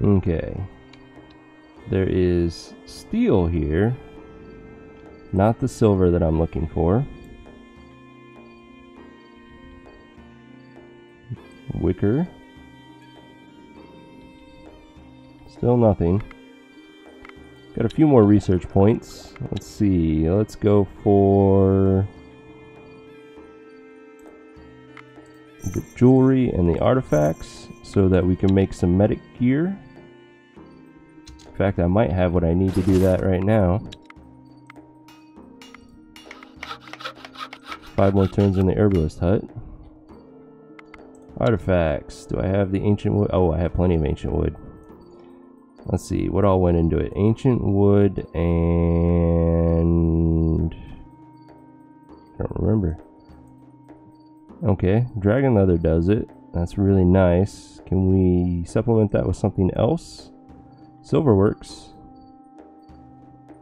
Okay. There is steel here, not the silver that I'm looking for. Wicker. Still nothing. Got a few more research points. Let's see. Let's go for the jewelry and the artifacts so that we can make some medic gear. In fact, I might have what I need to do that right now. 5 more turns in the herbalist hut. Artifacts. Do I have the ancient wood? Oh, I have plenty of ancient wood. Let's see, what all went into it? Ancient wood and... I don't remember. Okay, dragon leather does it. That's really nice. Can we supplement that with something else? Silver works.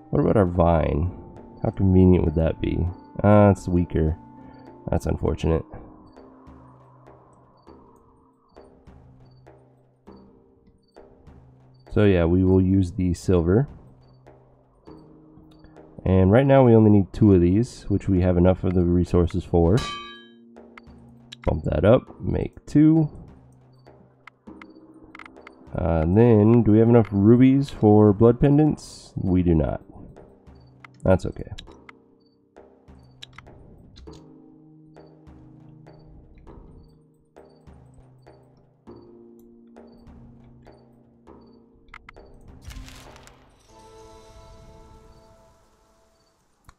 What about our vine? How convenient would that be? It's weaker. That's unfortunate. So yeah, we will use the silver. And right now we only need 2 of these, which we have enough of the resources for. Bump that up, make 2. Then, do we have enough rubies for blood pendants? We do not. That's okay.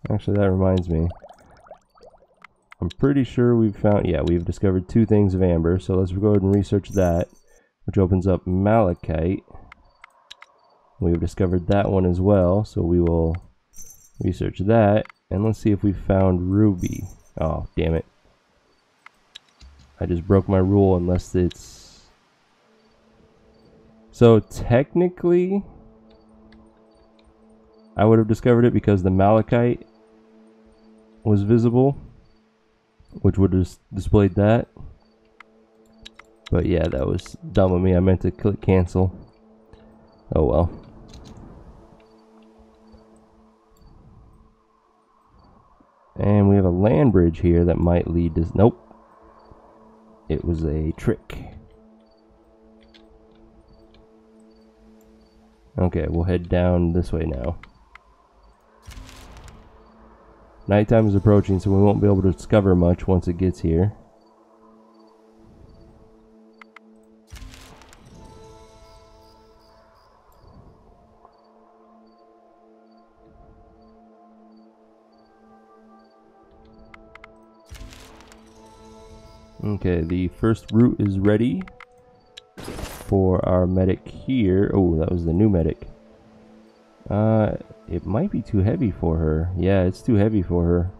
Actually, that reminds me. I'm pretty sure we've found, yeah, we've discovered 2 things of amber, so let's go ahead and research that, which opens up malachite. We've discovered that one as well, so we will research that, and let's see if we found ruby. Oh, damn it. I just broke my rule unless it's... So technically, I would have discovered it because the malachite was visible, which would have displayed that. But yeah, that was dumb of me. I meant to click cancel. Oh well. And we have a land bridge here that might lead to... Nope. It was a trick. Okay, we'll head down this way now. Nighttime is approaching, so we won't be able to discover much once it gets here. Okay, the first route is ready for our medic here. Oh, that was the new medic. It might be too heavy for her. Yeah, it's too heavy for her.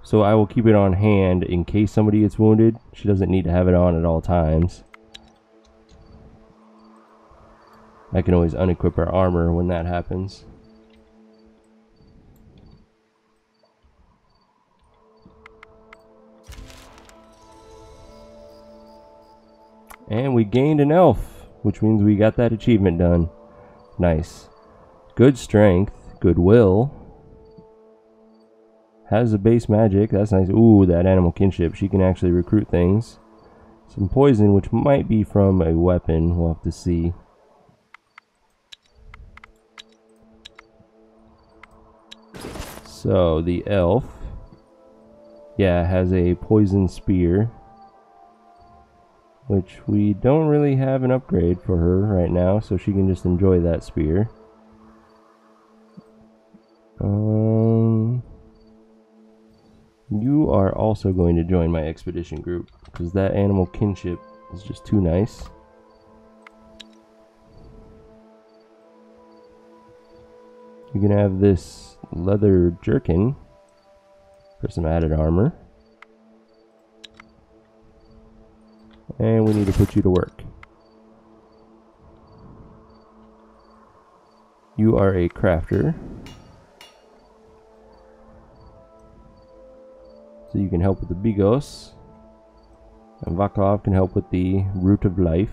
So I will keep it on hand in case somebody gets wounded. She doesn't need to have it on at all times. I can always unequip her armor when that happens. And we gained an elf, which means we got that achievement done. Nice. Good strength. Goodwill. Has a base magic. That's nice. Ooh, that animal kinship. She can actually recruit things. Some poison, which might be from a weapon. We'll have to see. So, the elf. Yeah, has a poison spear. Which we don't really have an upgrade for her right now, so she can just enjoy that spear. You are also going to join my expedition group, because that animal kinship is just too nice. You can have this leather jerkin for some added armor. And we need to put you to work. You are a crafter. So you can help with the Bigos. And Vaclav can help with the Root of Life.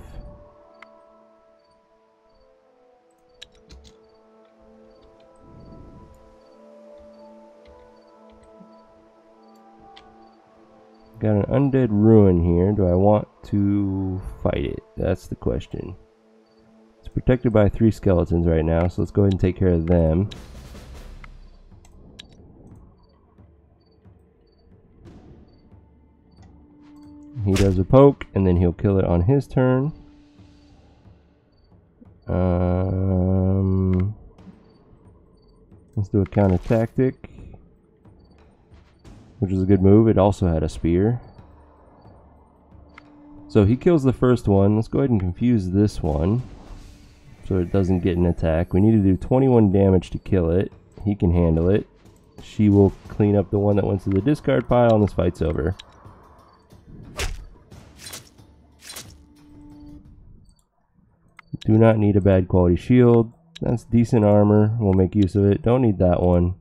Got an undead ruin here. Do I want to fight it? That's the question. It's protected by 3 skeletons right now, so let's go ahead and take care of them. He does a poke, and then he'll kill it on his turn. Let's do a counter tactic, which is a good move. It also had a spear. So he kills the first one. Let's go ahead and confuse this one so it doesn't get an attack. We need to do 21 damage to kill it. He can handle it. She will clean up the one that went to the discard pile, and this fight's over. Do not need a bad quality shield. That's decent armor. We'll make use of it. Don't need that one.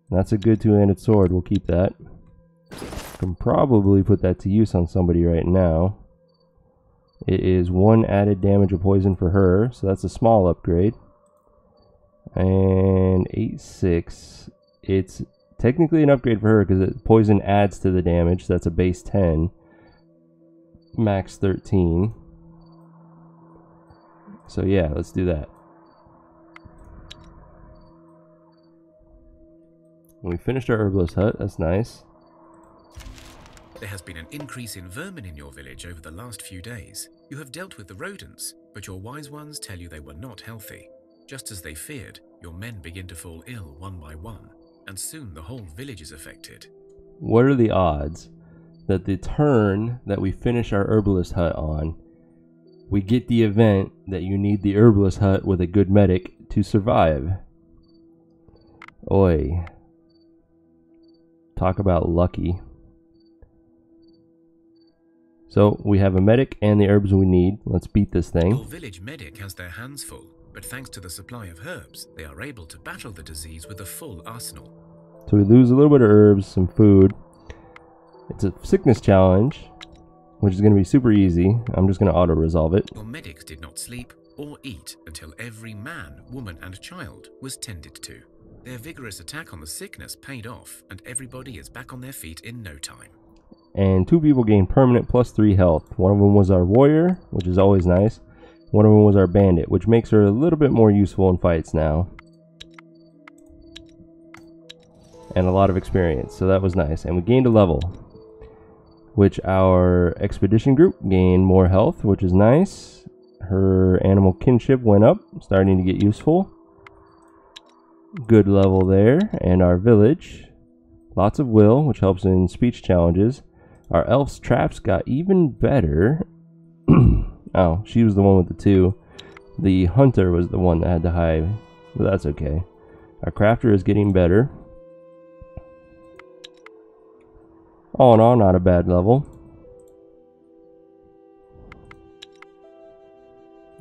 That's a good two-handed sword. We'll keep that. Can probably put that to use on somebody right now. It is 1 added damage of poison for her, so that's a small upgrade. And 8/6. It's technically an upgrade for her because poison adds to the damage. So that's a base 10. Max 13. So yeah, let's do that. We finished our herbalist hut. That's nice. There has been an increase in vermin in your village over the last few days. You have dealt with the rodents, but your wise ones tell you they were not healthy. Just as they feared, your men begin to fall ill one by one, and soon the whole village is affected. What are the odds that the turn that we finish our herbalist hut on, we get the event that you need the herbalist hut with a good medic to survive? Oi. Talk about lucky. So we have a medic and the herbs we need. Let's beat this thing. Your village medic has their hands full, but thanks to the supply of herbs, they are able to battle the disease with a full arsenal. So we lose a little bit of herbs, some food. It's a sickness challenge, which is going to be super easy. I'm just going to auto-resolve it. Your medics did not sleep or eat until every man, woman, and child was tended to. Their vigorous attack on the sickness paid off, and everybody is back on their feet in no time. And 2 people gain permanent +3 health. One of them was our warrior, which is always nice. One of them was our bandit, which makes her a little bit more useful in fights now. And a lot of experience, so that was nice. And we gained a level, which our expedition group gained more health, which is nice. Her animal kinship went up, starting to get useful. Good level there. And our village, lots of will, which helps in speech challenges. Our elf's traps got even better. Oh, she was the one with the 2. The hunter was the one that had to hide, but that's okay. Our crafter is getting better. All in all, not a bad level.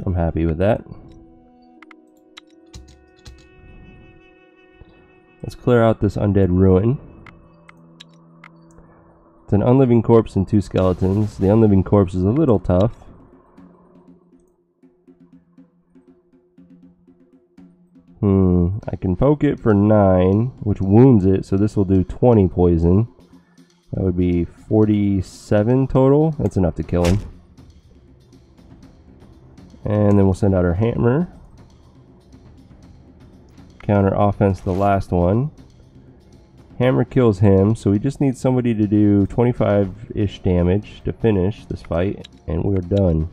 I'm happy with that. Let's clear out this undead ruin. It's an unliving corpse and 2 skeletons. The unliving corpse is a little tough. I can poke it for 9, which wounds it, so this will do 20 poison. That would be 47 total. That's enough to kill him. And then we'll send out our hammer. Counter offense the last one. Hammer kills him, so we just need somebody to do 25-ish damage to finish this fight, and we're done.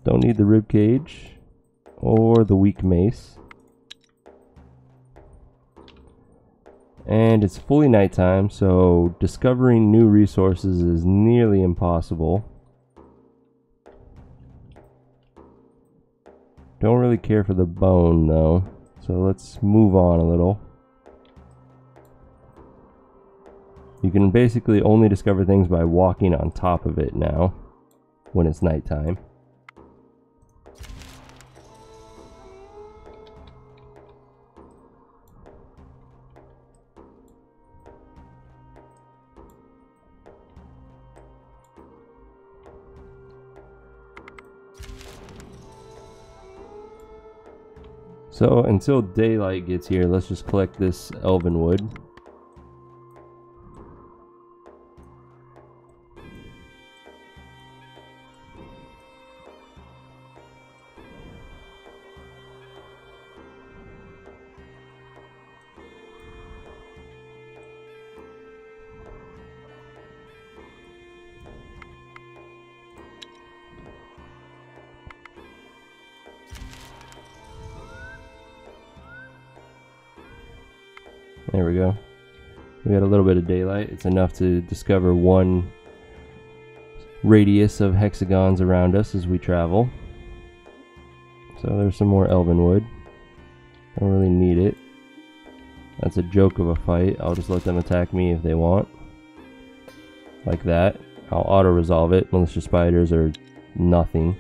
Don't need the rib cage or the weak mace. And it's fully nighttime, so discovering new resources is nearly impossible. Don't really care for the bone though, so let's move on a little. You can basically only discover things by walking on top of it now when it's nighttime. So until daylight gets here, let's just collect this elven wood. There we go. We got a little bit of daylight. It's enough to discover 1 radius of hexagons around us as we travel. So there's some more elven wood. Don't really need it. That's a joke of a fight. I'll just let them attack me if they want. Like that. I'll auto-resolve it. Militia spiders are nothing.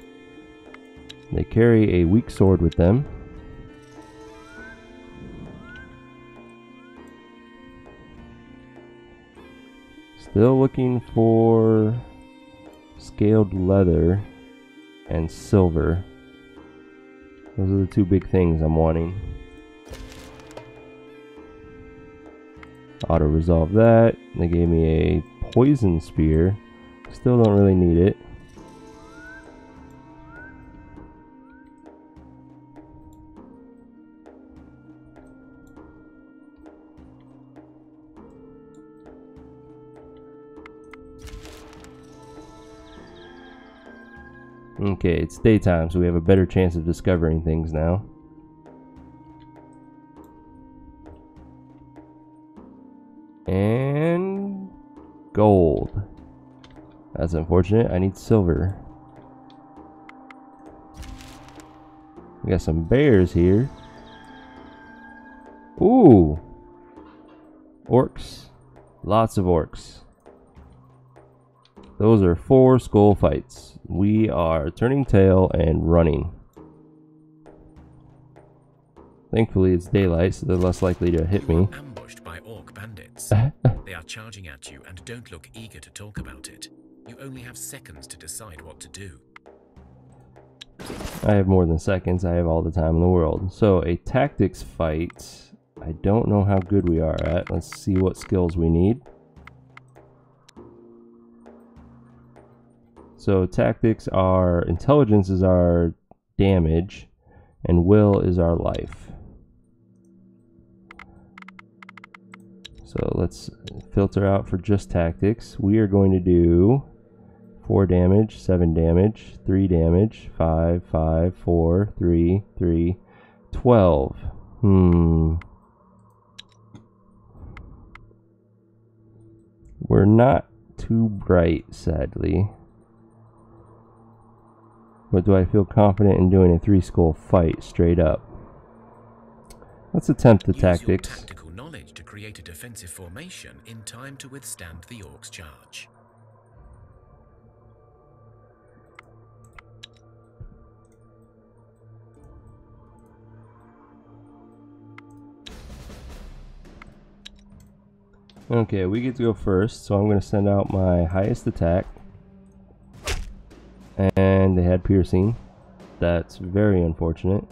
They carry a weak sword with them. Still looking for scaled leather and silver. Those are the 2 big things I'm wanting. Auto resolve that. They gave me a poison spear. Still don't really need it. Okay, it's daytime, so we have a better chance of discovering things now. And gold. That's unfortunate. I need silver. We got some bears here. Ooh. Orcs. Lots of orcs. Those are 4 skull fights. We are turning tail and running. Thankfully it's daylight, so they're less likely to hit me. Ambushed by orc bandits. They are charging at you and don't look eager to talk about it. You only have seconds to decide what to do. I have more than seconds. I have all the time in the world. So a tactics fight. I don't know how good we are at. Let's see what skills we need. So tactics are, intelligence is our damage, and will is our life. So let's filter out for just tactics. We are going to do 4 damage, 7 damage, 3 damage, 5, 5, 4, 3, 3, 12. We're not too bright, sadly. But do I feel confident in doing a 3 skull fight straight up? Let's attempt the tactics. Use your tactical knowledge to create a defensive formation in time to withstand the orcs' charge. Okay, we get to go first, so I'm going to send out my highest attack. And they had piercing. That's very unfortunate.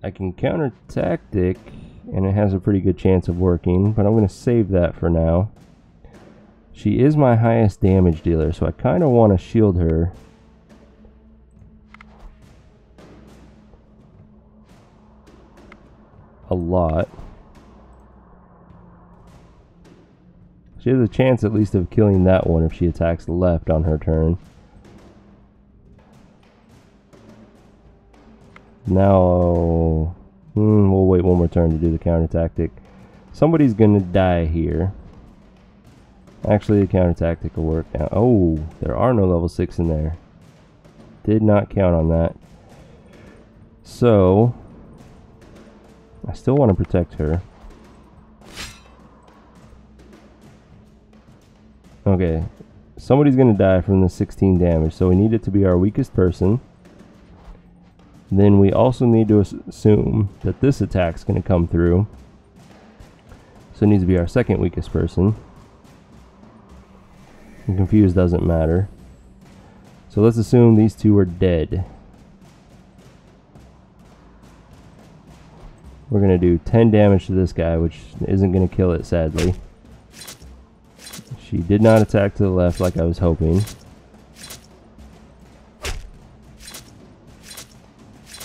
I can counter tactic, and it has a pretty good chance of working, but I'm going to save that for now. She is my highest damage dealer, so I kind of want to shield her. A lot. She has a chance at least of killing that one if she attacks left on her turn. Now, we'll wait one more turn to do the counter tactic. Somebody's gonna die here. Actually, the counter tactic will work now. Oh, there are no level 6 in there. Did not count on that. So, I still want to protect her. Okay, somebody's gonna die from the 16 damage, so we need it to be our weakest person. Then we also need to assume that this attack's going to come through. So it needs to be our second weakest person. And confused doesn't matter. So let's assume these 2 are dead. We're going to do 10 damage to this guy, which isn't going to kill it, sadly. She did not attack to the left like I was hoping.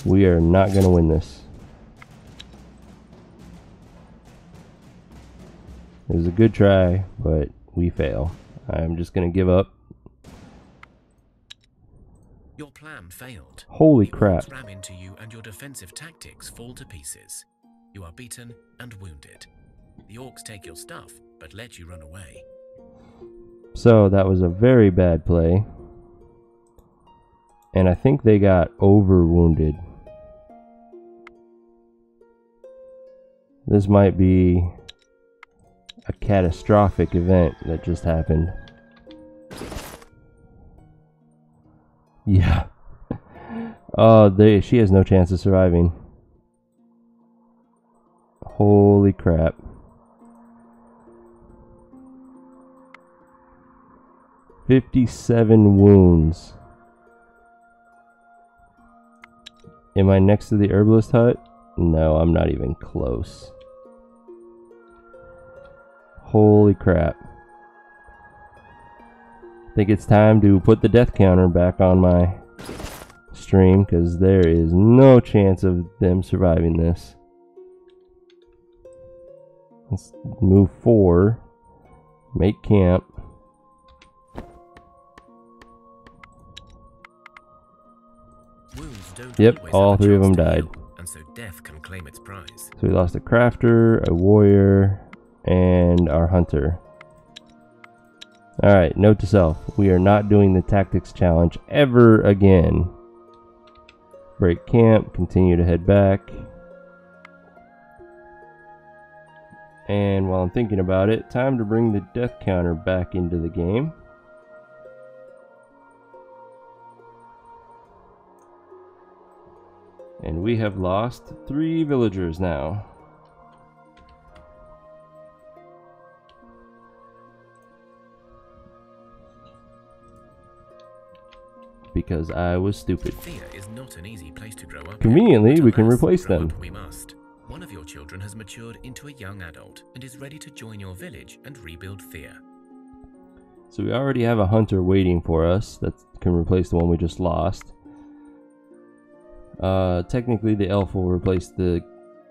We are not going to win this. It was a good try, but we fail. I'm just going to give up. Your plan failed. Holy the crap. orcs ram into you and your defensive tactics fall to pieces. You are beaten and wounded. The orcs take your stuff, but let you run away. So that was a very bad play. And I think they got over wounded. This might be a catastrophic event that just happened. Yeah. Oh, she has no chance of surviving. Holy crap. "57 wounds. Am I next to the herbalist hut? No, I'm not even close. Holy crap. I think it's time to put the death counter back on my stream, because there is no chance of them surviving this. Let's move 4. Make camp. Yep, all 3 of them died. And so death can claim its prize. So we lost a crafter, a warrior, and our hunter. Alright, note to self. We are not doing the tactics challenge ever again. Break camp, continue to head back. And while I'm thinking about it, time to bring the death counter back into the game. And we have lost 3 villagers now. Because I was stupid. Thea is not an easy place to grow up. Conveniently, we can replace them. We must. One of your children has matured into a young adult and is ready to join your village and rebuild Thea. So we already have a hunter waiting for us that can replace the one we just lost. Technically the elf will replace the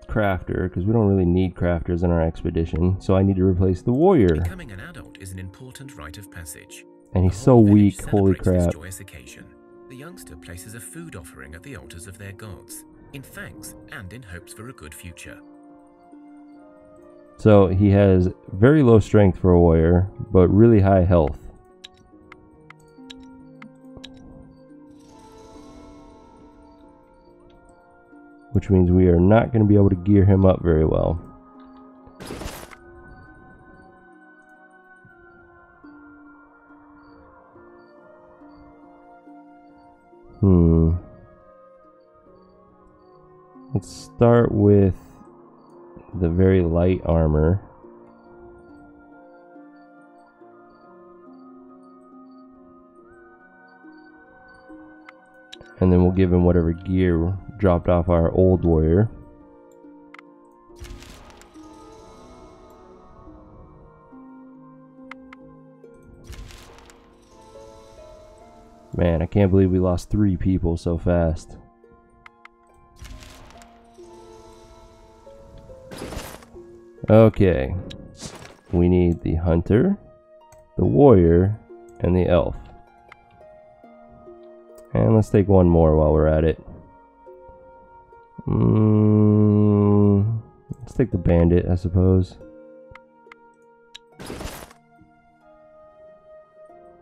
crafter, because we don't really need crafters in our expedition. So I need to replace the warrior. Becoming an adult is an important rite of passage. And he's so weak, holy crap. Joyous occasion. The youngster places a food offering at the altars of their gods, in thanks and in hopes for a good future. So he has very low strength for a warrior, but really high health. Which means we are not going to be able to gear him up very well. Let's start with the very light armor. And then we'll give him whatever gear dropped off our old warrior. Man, I can't believe we lost 3 people so fast. Okay. We need the hunter, the warrior, and the elf. And let's take one more while we're at it. Let's take the bandit, I suppose.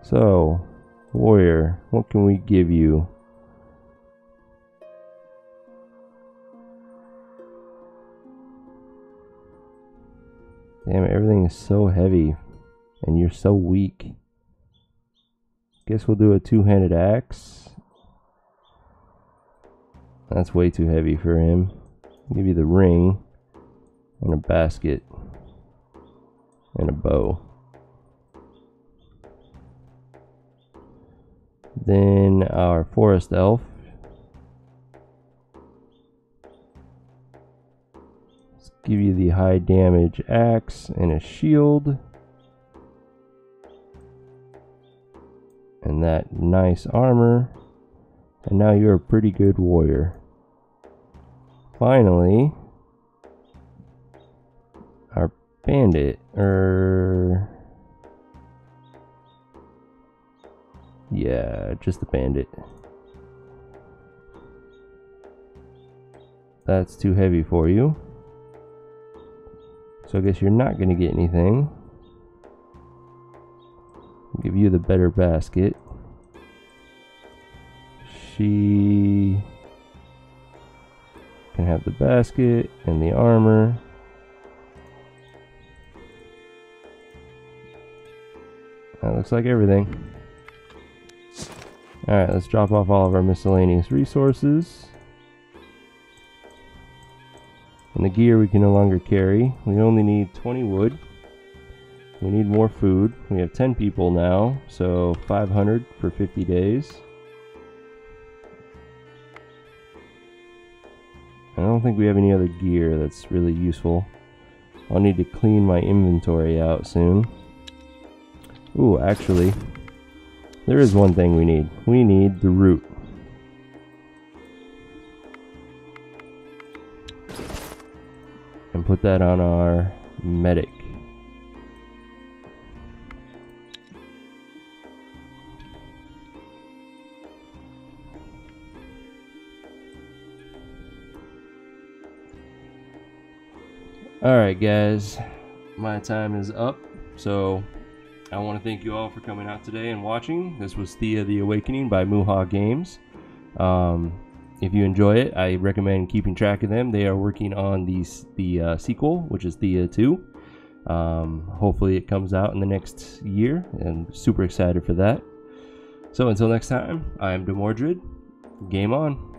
So, warrior, what can we give you? Damn it, everything is so heavy, and you're so weak. Guess we'll do a 2-handed axe. That's way too heavy for him. I'll give you the ring, and a basket, and a bow. Then our forest elf. Let's give you the high damage axe and a shield. And that nice armor. And now you're a pretty good warrior. Finally, our bandit, yeah, just the bandit. That's too heavy for you. So I guess you're not going to get anything. I'll give you the better basket. She can have the basket and the armor. That looks like everything. Alright, let's drop off all of our miscellaneous resources. And the gear we can no longer carry. We only need 20 wood. We need more food. We have 10 people now, so 500 for 50 days. I don't think we have any other gear that's really useful. I'll need to clean my inventory out soon. Ooh, actually, There is one thing we need. We need the root. And put that on our medic. Alright guys, my time is up, so I want to thank you all for coming out today and watching. This was Thea the Awakening by Muha Games. If you enjoy it, I recommend keeping track of them. They are working on the sequel, which is Thea 2. Hopefully it comes out in the next year, and super excited for that. So until next time, I am Demordred. Game on.